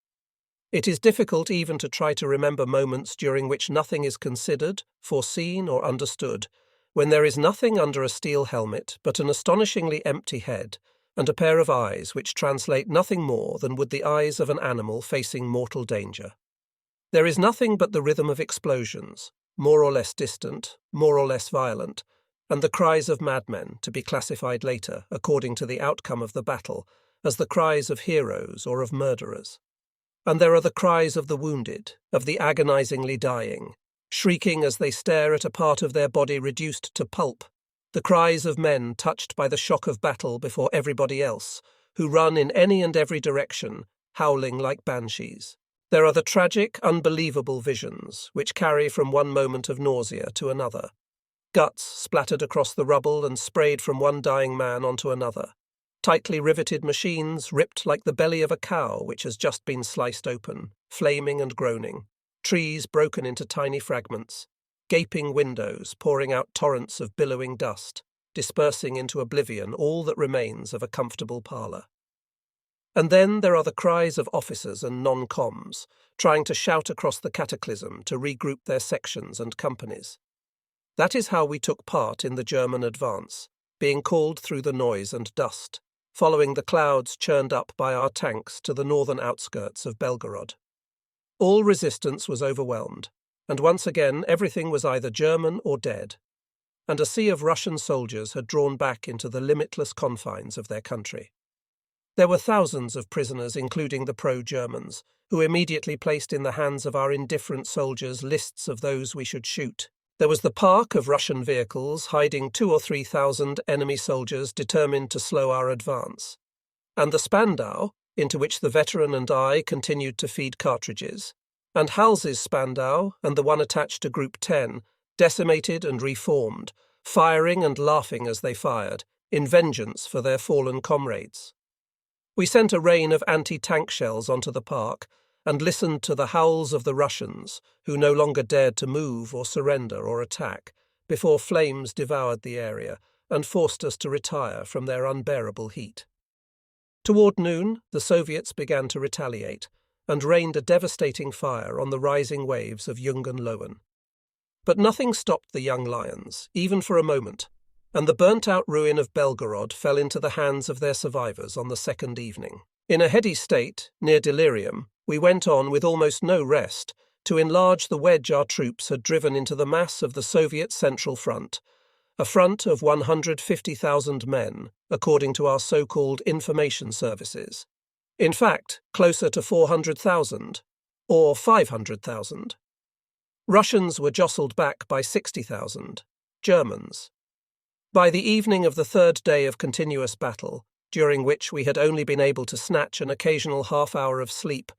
It is difficult even to try to remember moments during which nothing is considered, foreseen, or understood, when there is nothing under a steel helmet but an astonishingly empty head and a pair of eyes which translate nothing more than would the eyes of an animal facing mortal danger. There is nothing but the rhythm of explosions, more or less distant, more or less violent, and the cries of madmen, to be classified later, according to the outcome of the battle, as the cries of heroes or of murderers. And there are the cries of the wounded, of the agonizingly dying, shrieking as they stare at a part of their body reduced to pulp, the cries of men touched by the shock of battle before everybody else, who run in any and every direction, howling like banshees. There are the tragic, unbelievable visions, which carry from one moment of nausea to another. Guts splattered across the rubble and sprayed from one dying man onto another. Tightly riveted machines ripped like the belly of a cow which has just been sliced open, flaming and groaning. Trees broken into tiny fragments. Gaping windows pouring out torrents of billowing dust, dispersing into oblivion all that remains of a comfortable parlour. And then there are the cries of officers and non-coms, trying to shout across the cataclysm to regroup their sections and companies. That is how we took part in the German advance, being called through the noise and dust, following the clouds churned up by our tanks to the northern outskirts of Belgorod. All resistance was overwhelmed, and once again everything was either German or dead, and a sea of Russian soldiers had drawn back into the limitless confines of their country. There were thousands of prisoners, including the pro-Germans, who immediately placed in the hands of our indifferent soldiers lists of those we should shoot. There was the park of Russian vehicles hiding 2,000 or 3,000 enemy soldiers determined to slow our advance, and the Spandau, into which the veteran and I continued to feed cartridges, and Halsey's Spandau and the one attached to Group 10, decimated and reformed, firing and laughing as they fired, in vengeance for their fallen comrades. We sent a rain of anti-tank shells onto the park and listened to the howls of the Russians, who no longer dared to move or surrender or attack, before flames devoured the area and forced us to retire from their unbearable heat. Toward noon, the Soviets began to retaliate and rained a devastating fire on the rising waves of Jungenlohen. But nothing stopped the young lions, even for a moment, and the burnt-out ruin of Belgorod fell into the hands of their survivors on the second evening. In a heady state, near delirium, we went on with almost no rest to enlarge the wedge our troops had driven into the mass of the Soviet Central Front, a front of 150,000 men, according to our so-called information services. In fact, closer to 400,000, or 500,000. Russians were jostled back by 60,000, Germans. By the evening of the third day of continuous battle, during which we had only been able to snatch an occasional half-hour of sleep,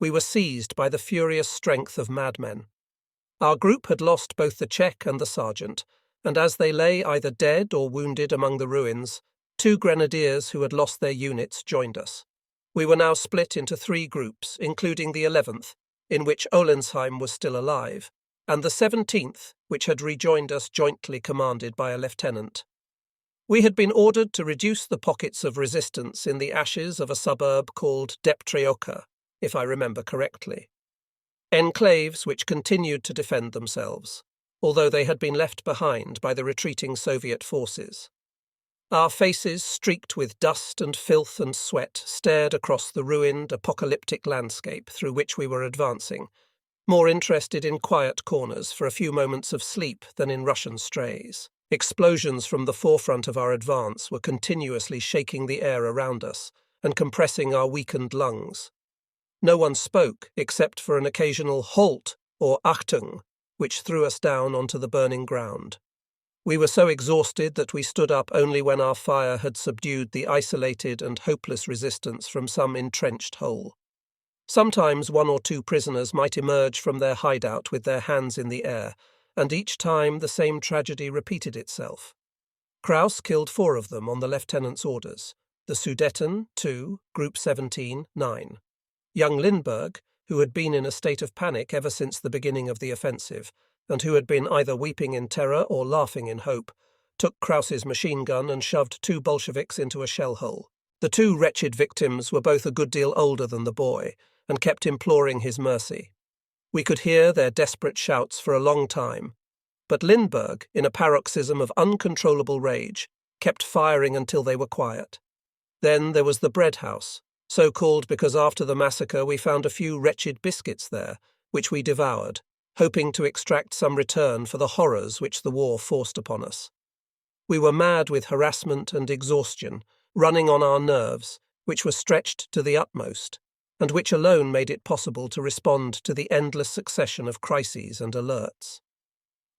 we were seized by the furious strength of madmen. Our group had lost both the Czech and the sergeant, and as they lay either dead or wounded among the ruins, 2 grenadiers who had lost their units joined us. We were now split into 3 groups, including the 11th, in which Olensheim was still alive, and the 17th, which had rejoined us jointly commanded by a lieutenant. We had been ordered to reduce the pockets of resistance in the ashes of a suburb called Deptreoka, if I remember correctly. Enclaves which continued to defend themselves, although they had been left behind by the retreating Soviet forces. Our faces, streaked with dust and filth and sweat, stared across the ruined, apocalyptic landscape through which we were advancing, more interested in quiet corners for a few moments of sleep than in Russian strays. Explosions from the forefront of our advance were continuously shaking the air around us and compressing our weakened lungs. No one spoke except for an occasional halt or Achtung, which threw us down onto the burning ground. We were so exhausted that we stood up only when our fire had subdued the isolated and hopeless resistance from some entrenched hole. Sometimes one or two prisoners might emerge from their hideout with their hands in the air, and each time the same tragedy repeated itself. Kraus killed 4 of them on the lieutenant's orders, the Sudeten, 2, Group 17, 9. Young Lindbergh, who had been in a state of panic ever since the beginning of the offensive, and who had been either weeping in terror or laughing in hope, took Kraus's machine gun and shoved 2 Bolsheviks into a shell hole. The 2 wretched victims were both a good deal older than the boy, and kept imploring his mercy. We could hear their desperate shouts for a long time, but Lindbergh, in a paroxysm of uncontrollable rage, kept firing until they were quiet. Then there was the bread house, so called because after the massacre we found a few wretched biscuits there, which we devoured, hoping to extract some return for the horrors which the war forced upon us. We were mad with harassment and exhaustion, running on our nerves, which were stretched to the utmost, and which alone made it possible to respond to the endless succession of crises and alerts.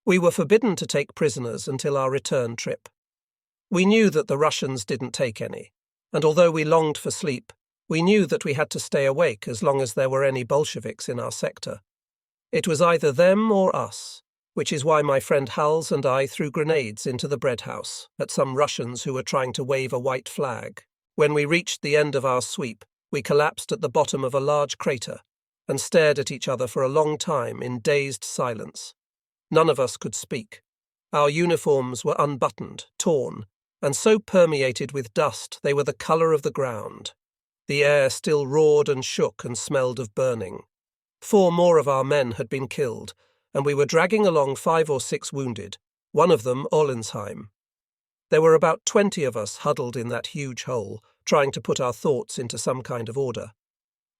We were forbidden to take prisoners until our return trip. We knew that the Russians didn't take any, and although we longed for sleep, we knew that we had to stay awake as long as there were any Bolsheviks in our sector. It was either them or us, which is why my friend Hals and I threw grenades into the bread house at some Russians who were trying to wave a white flag. When we reached the end of our sweep, we collapsed at the bottom of a large crater and stared at each other for a long time in dazed silence. None of us could speak. Our uniforms were unbuttoned, torn, and so permeated with dust they were the colour of the ground. The air still roared and shook and smelled of burning. 4 more of our men had been killed, and we were dragging along 5 or 6 wounded, one of them Ollensheim. There were about 20 of us huddled in that huge hole, trying to put our thoughts into some kind of order.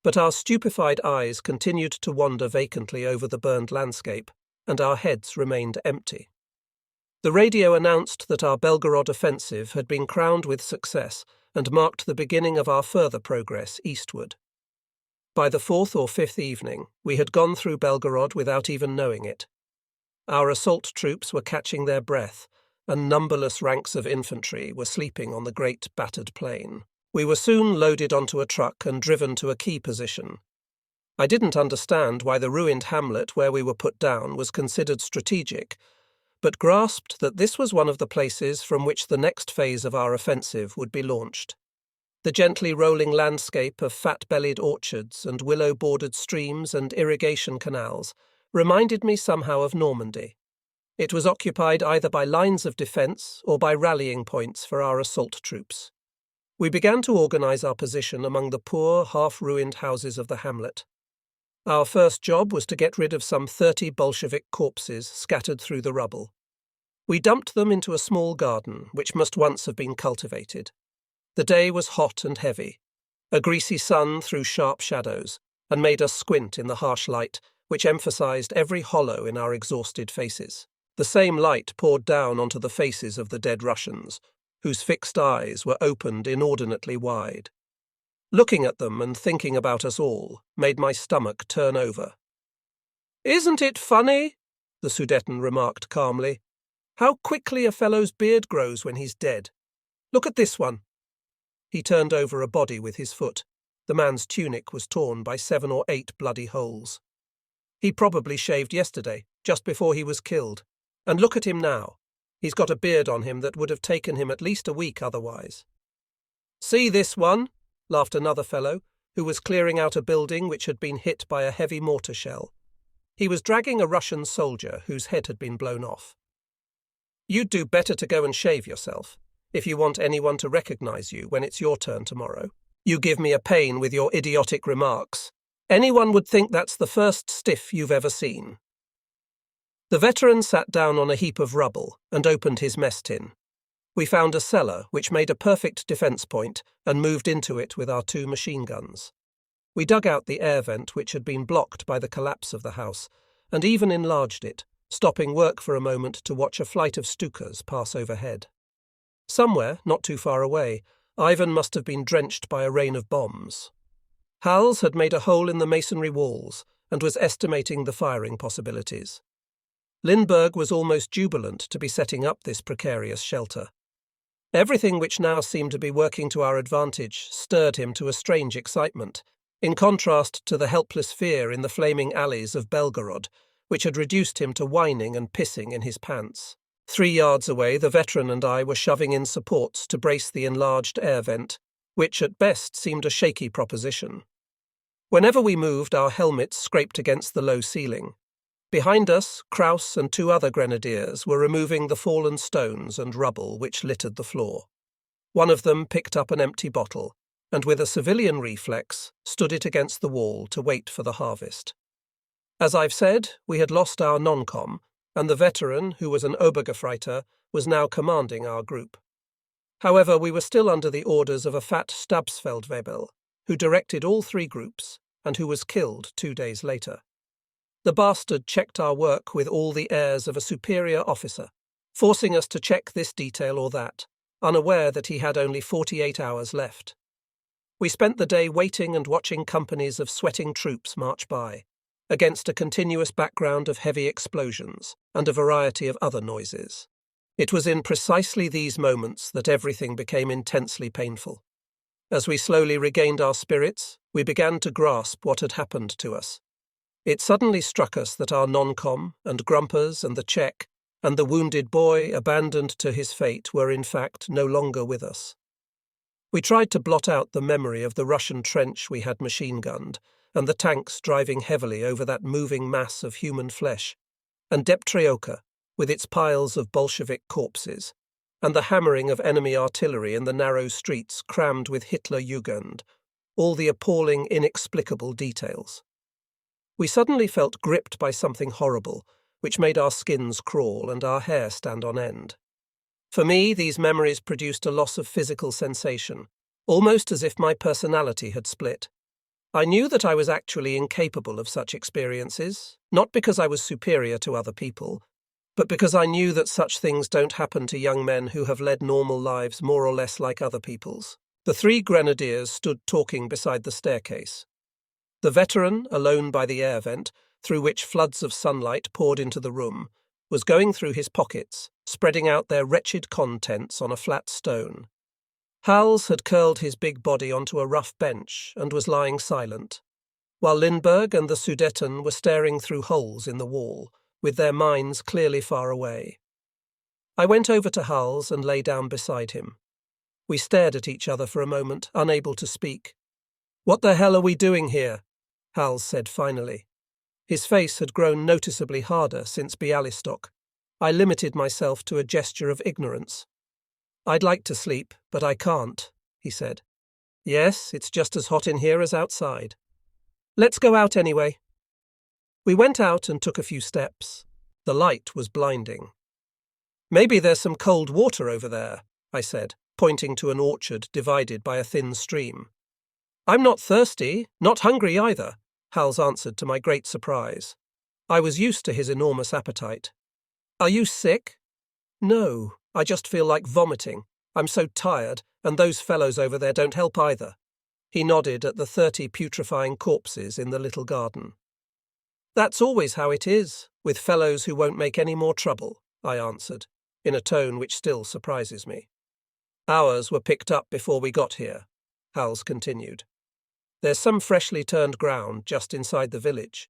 But our stupefied eyes continued to wander vacantly over the burned landscape, and our heads remained empty. The radio announced that our Belgorod offensive had been crowned with success and marked the beginning of our further progress eastward. By the 4th or 5th evening, we had gone through Belgorod without even knowing it. Our assault troops were catching their breath, and numberless ranks of infantry were sleeping on the great battered plain. We were soon loaded onto a truck and driven to a key position. I didn't understand why the ruined hamlet where we were put down was considered strategic, but grasped that this was one of the places from which the next phase of our offensive would be launched. The gently rolling landscape of fat-bellied orchards and willow-bordered streams and irrigation canals reminded me somehow of Normandy. It was occupied either by lines of defence or by rallying points for our assault troops. We began to organise our position among the poor, half-ruined houses of the hamlet. Our first job was to get rid of some 30 Bolshevik corpses scattered through the rubble. We dumped them into a small garden, which must once have been cultivated. The day was hot and heavy. A greasy sun threw sharp shadows, and made us squint in the harsh light, which emphasised every hollow in our exhausted faces. The same light poured down onto the faces of the dead Russians, whose fixed eyes were opened inordinately wide. Looking at them and thinking about us all made my stomach turn over. "Isn't it funny?" the Sudeten remarked calmly. "How quickly a fellow's beard grows when he's dead. Look at this one." He turned over a body with his foot. The man's tunic was torn by 7 or 8 bloody holes. He probably shaved yesterday, just before he was killed. And look at him now. He's got a beard on him that would have taken him at least a week otherwise. "See this one?" laughed another fellow, who was clearing out a building which had been hit by a heavy mortar shell. He was dragging a Russian soldier whose head had been blown off. "You'd do better to go and shave yourself. if you want anyone to recognize you when it's your turn tomorrow. You give me a pain with your idiotic remarks. Anyone would think that's the first stiff you've ever seen." The veteran sat down on a heap of rubble and opened his mess tin. We found a cellar which made a perfect defense point and moved into it with our 2 machine guns. We dug out the air vent which had been blocked by the collapse of the house and even enlarged it, stopping work for a moment to watch a flight of Stukas pass overhead. Somewhere, not too far away, Ivan must have been drenched by a rain of bombs. Hals had made a hole in the masonry walls and was estimating the firing possibilities. Lindbergh was almost jubilant to be setting up this precarious shelter. Everything which now seemed to be working to our advantage stirred him to a strange excitement, in contrast to the helpless fear in the flaming alleys of Belgorod, which had reduced him to whining and pissing in his pants. 3 yards away, the veteran and I were shoving in supports to brace the enlarged air vent, which at best seemed a shaky proposition. Whenever we moved, our helmets scraped against the low ceiling. Behind us, Kraus and 2 other grenadiers were removing the fallen stones and rubble which littered the floor. One of them picked up an empty bottle, and with a civilian reflex, stood it against the wall to wait for the harvest. As I've said, we had lost our non-com, and the veteran, who was an Obergefreiter, was now commanding our group. However, we were still under the orders of a fat Stabsfeldwebel, who directed all 3 groups, and who was killed 2 days later. The bastard checked our work with all the airs of a superior officer, forcing us to check this detail or that, unaware that he had only 48 hours left. We spent the day waiting and watching companies of sweating troops march by, against a continuous background of heavy explosions and a variety of other noises. It was in precisely these moments that everything became intensely painful. As we slowly regained our spirits, we began to grasp what had happened to us. It suddenly struck us that our non-com and Grumpers and the Czech and the wounded boy abandoned to his fate were in fact no longer with us. We tried to blot out the memory of the Russian trench we had machine-gunned, and the tanks driving heavily over that moving mass of human flesh, and Deptreoka, with its piles of Bolshevik corpses, and the hammering of enemy artillery in the narrow streets crammed with Hitler-Jugend, all the appalling, inexplicable details. We suddenly felt gripped by something horrible, which made our skins crawl and our hair stand on end. For me, these memories produced a loss of physical sensation, almost as if my personality had split. I knew that I was actually incapable of such experiences, not because I was superior to other people, but because I knew that such things don't happen to young men who have led normal lives more or less like other people's. The 3 grenadiers stood talking beside the staircase. The veteran, alone by the air vent, through which floods of sunlight poured into the room, was going through his pockets, spreading out their wretched contents on a flat stone. Hals had curled his big body onto a rough bench and was lying silent, while Lindbergh and the Sudeten were staring through holes in the wall, with their minds clearly far away. I went over to Hals and lay down beside him. We stared at each other for a moment, unable to speak. "What the hell are we doing here?" Hals said finally. His face had grown noticeably harder since Bialystok. I limited myself to a gesture of ignorance. "I'd like to sleep, but I can't," he said. "Yes, it's just as hot in here as outside." "Let's go out anyway." We went out and took a few steps. The light was blinding. "Maybe there's some cold water over there," I said, pointing to an orchard divided by a thin stream. "I'm not thirsty, not hungry either," Hals answered to my great surprise. I was used to his enormous appetite. "Are you sick?" "No, I just feel like vomiting. I'm so tired, and those fellows over there don't help either." He nodded at the 30 putrefying corpses in the little garden. "That's always how it is, with fellows who won't make any more trouble," I answered, in a tone which still surprises me. "Ours were picked up before we got here," Hals continued. "There's some freshly turned ground just inside the village.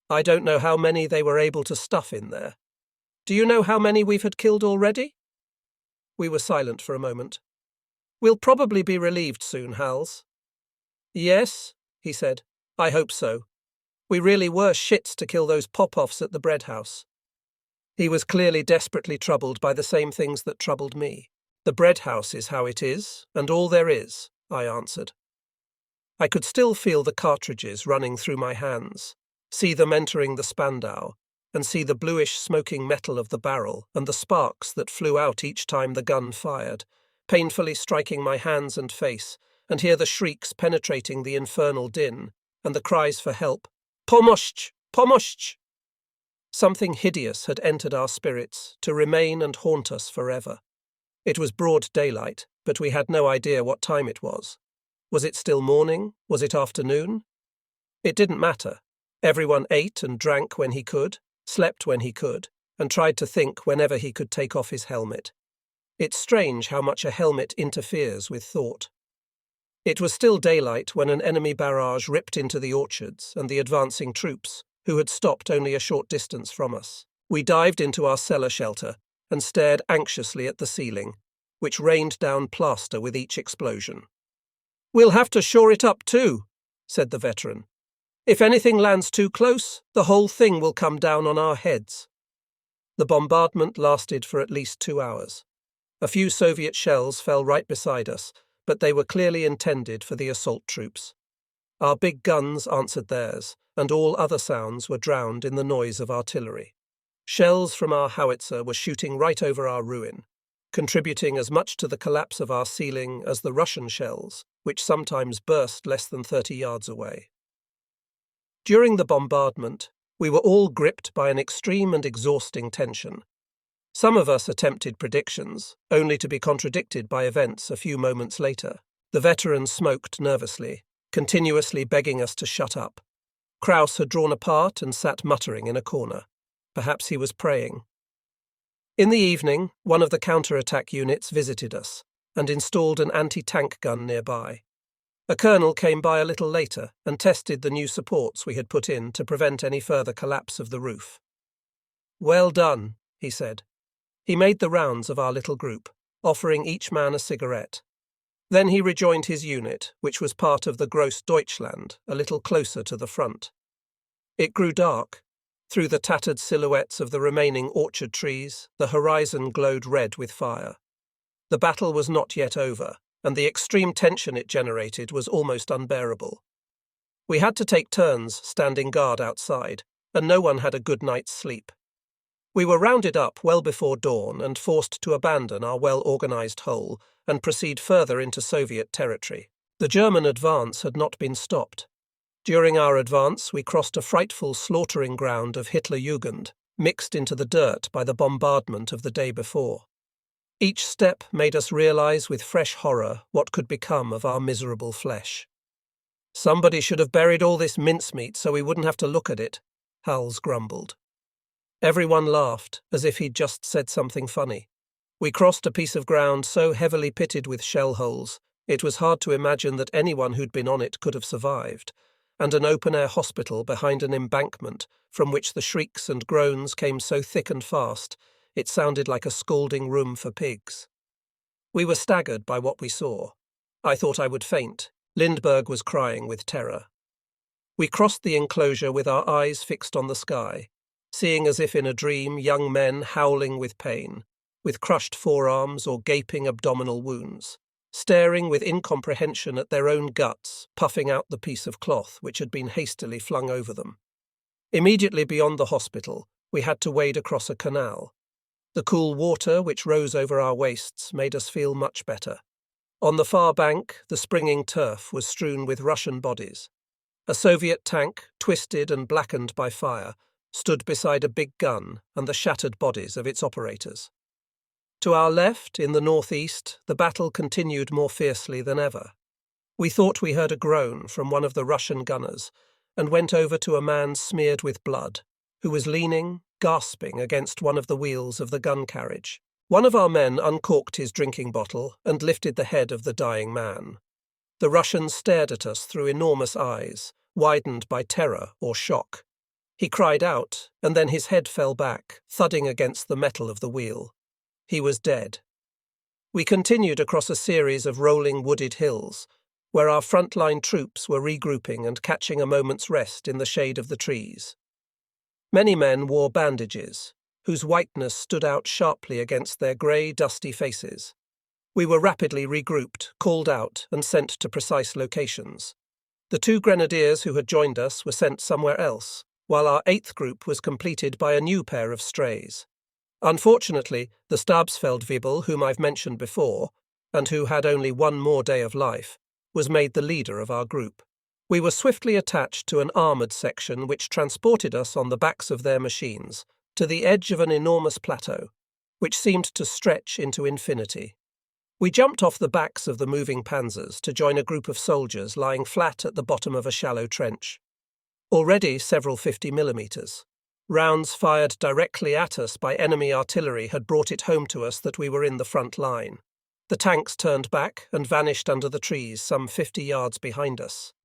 I don't know how many they were able to stuff in there. Do you know how many we've had killed already?" We were silent for a moment. "We'll probably be relieved soon, Hals." "Yes," he said, "I hope so. We really were shits to kill those pop-offs at the bread house." He was clearly desperately troubled by the same things that troubled me. The bread house is how it is, and all there is, I answered. I could still feel the cartridges running through my hands, see them entering the Spandau, and see the bluish smoking metal of the barrel and the sparks that flew out each time the gun fired, painfully striking my hands and face, and hear the shrieks penetrating the infernal din, and the cries for help. Pomość! Pomość! Something hideous had entered our spirits, to remain and haunt us forever. It was broad daylight, but we had no idea what time it was. Was it still morning? Was it afternoon? It didn't matter. Everyone ate and drank when he could, slept when he could, and tried to think whenever he could take off his helmet. It's strange how much a helmet interferes with thought. It was still daylight when an enemy barrage ripped into the orchards and the advancing troops, who had stopped only a short distance from us. We dived into our cellar shelter and stared anxiously at the ceiling, which rained down plaster with each explosion. "We'll have to shore it up too," said the veteran. "If anything lands too close, the whole thing will come down on our heads." The bombardment lasted for at least 2 hours. A few Soviet shells fell right beside us, but they were clearly intended for the assault troops. Our big guns answered theirs, and all other sounds were drowned in the noise of artillery. Shells from our howitzer were shooting right over our ruin, contributing as much to the collapse of our ceiling as the Russian shells, which sometimes burst less than 30 yards away. During the bombardment, we were all gripped by an extreme and exhausting tension. Some of us attempted predictions, only to be contradicted by events a few moments later. The veteran smoked nervously, continuously begging us to shut up. Kraus had drawn apart and sat muttering in a corner. Perhaps he was praying. In the evening, one of the counter-attack units visited us and installed an anti-tank gun nearby. A colonel came by a little later and tested the new supports we had put in to prevent any further collapse of the roof. "Well done," he said. He made the rounds of our little group, offering each man a cigarette. Then he rejoined his unit, which was part of the Gross Deutschland, a little closer to the front. It grew dark. Through the tattered silhouettes of the remaining orchard trees, the horizon glowed red with fire. The battle was not yet over, and the extreme tension it generated was almost unbearable. We had to take turns standing guard outside, and no one had a good night's sleep. We were rounded up well before dawn and forced to abandon our well-organized hole and proceed further into Soviet territory. The German advance had not been stopped. During our advance, we crossed a frightful slaughtering ground of Hitlerjugend, mixed into the dirt by the bombardment of the day before. Each step made us realize with fresh horror what could become of our miserable flesh. "Somebody should have buried all this mincemeat so we wouldn't have to look at it," Hals grumbled. Everyone laughed, as if he'd just said something funny. We crossed a piece of ground so heavily pitted with shell holes, it was hard to imagine that anyone who'd been on it could have survived, and an open-air hospital behind an embankment from which the shrieks and groans came so thick and fast, it sounded like a scalding room for pigs. We were staggered by what we saw. I thought I would faint. Lindbergh was crying with terror. We crossed the enclosure with our eyes fixed on the sky, seeing as if in a dream young men howling with pain, with crushed forearms or gaping abdominal wounds, staring with incomprehension at their own guts, puffing out the piece of cloth which had been hastily flung over them. Immediately beyond the hospital, we had to wade across a canal. The cool water which rose over our waists made us feel much better. On the far bank, the springing turf was strewn with Russian bodies. A Soviet tank, twisted and blackened by fire, stood beside a big gun and the shattered bodies of its operators. To our left, in the northeast, the battle continued more fiercely than ever. We thought we heard a groan from one of the Russian gunners and went over to a man smeared with blood, who was leaning, gasping against one of the wheels of the gun carriage. One of our men uncorked his drinking bottle and lifted the head of the dying man. The Russian stared at us through enormous eyes, widened by terror or shock. He cried out, and then his head fell back, thudding against the metal of the wheel. He was dead. We continued across a series of rolling wooded hills, where our frontline troops were regrouping and catching a moment's rest in the shade of the trees. Many men wore bandages, whose whiteness stood out sharply against their grey, dusty faces. We were rapidly regrouped, called out, and sent to precise locations. The 2 grenadiers who had joined us were sent somewhere else, while our 8th group was completed by a new pair of strays. Unfortunately, the Stabsfeldwebel, whom I've mentioned before, and who had only 1 more day of life, was made the leader of our group. We were swiftly attached to an armoured section which transported us on the backs of their machines to the edge of an enormous plateau, which seemed to stretch into infinity. We jumped off the backs of the moving panzers to join a group of soldiers lying flat at the bottom of a shallow trench. Already several 50mm. Rounds fired directly at us by enemy artillery had brought it home to us that we were in the front line. The tanks turned back and vanished under the trees some 50 yards behind us.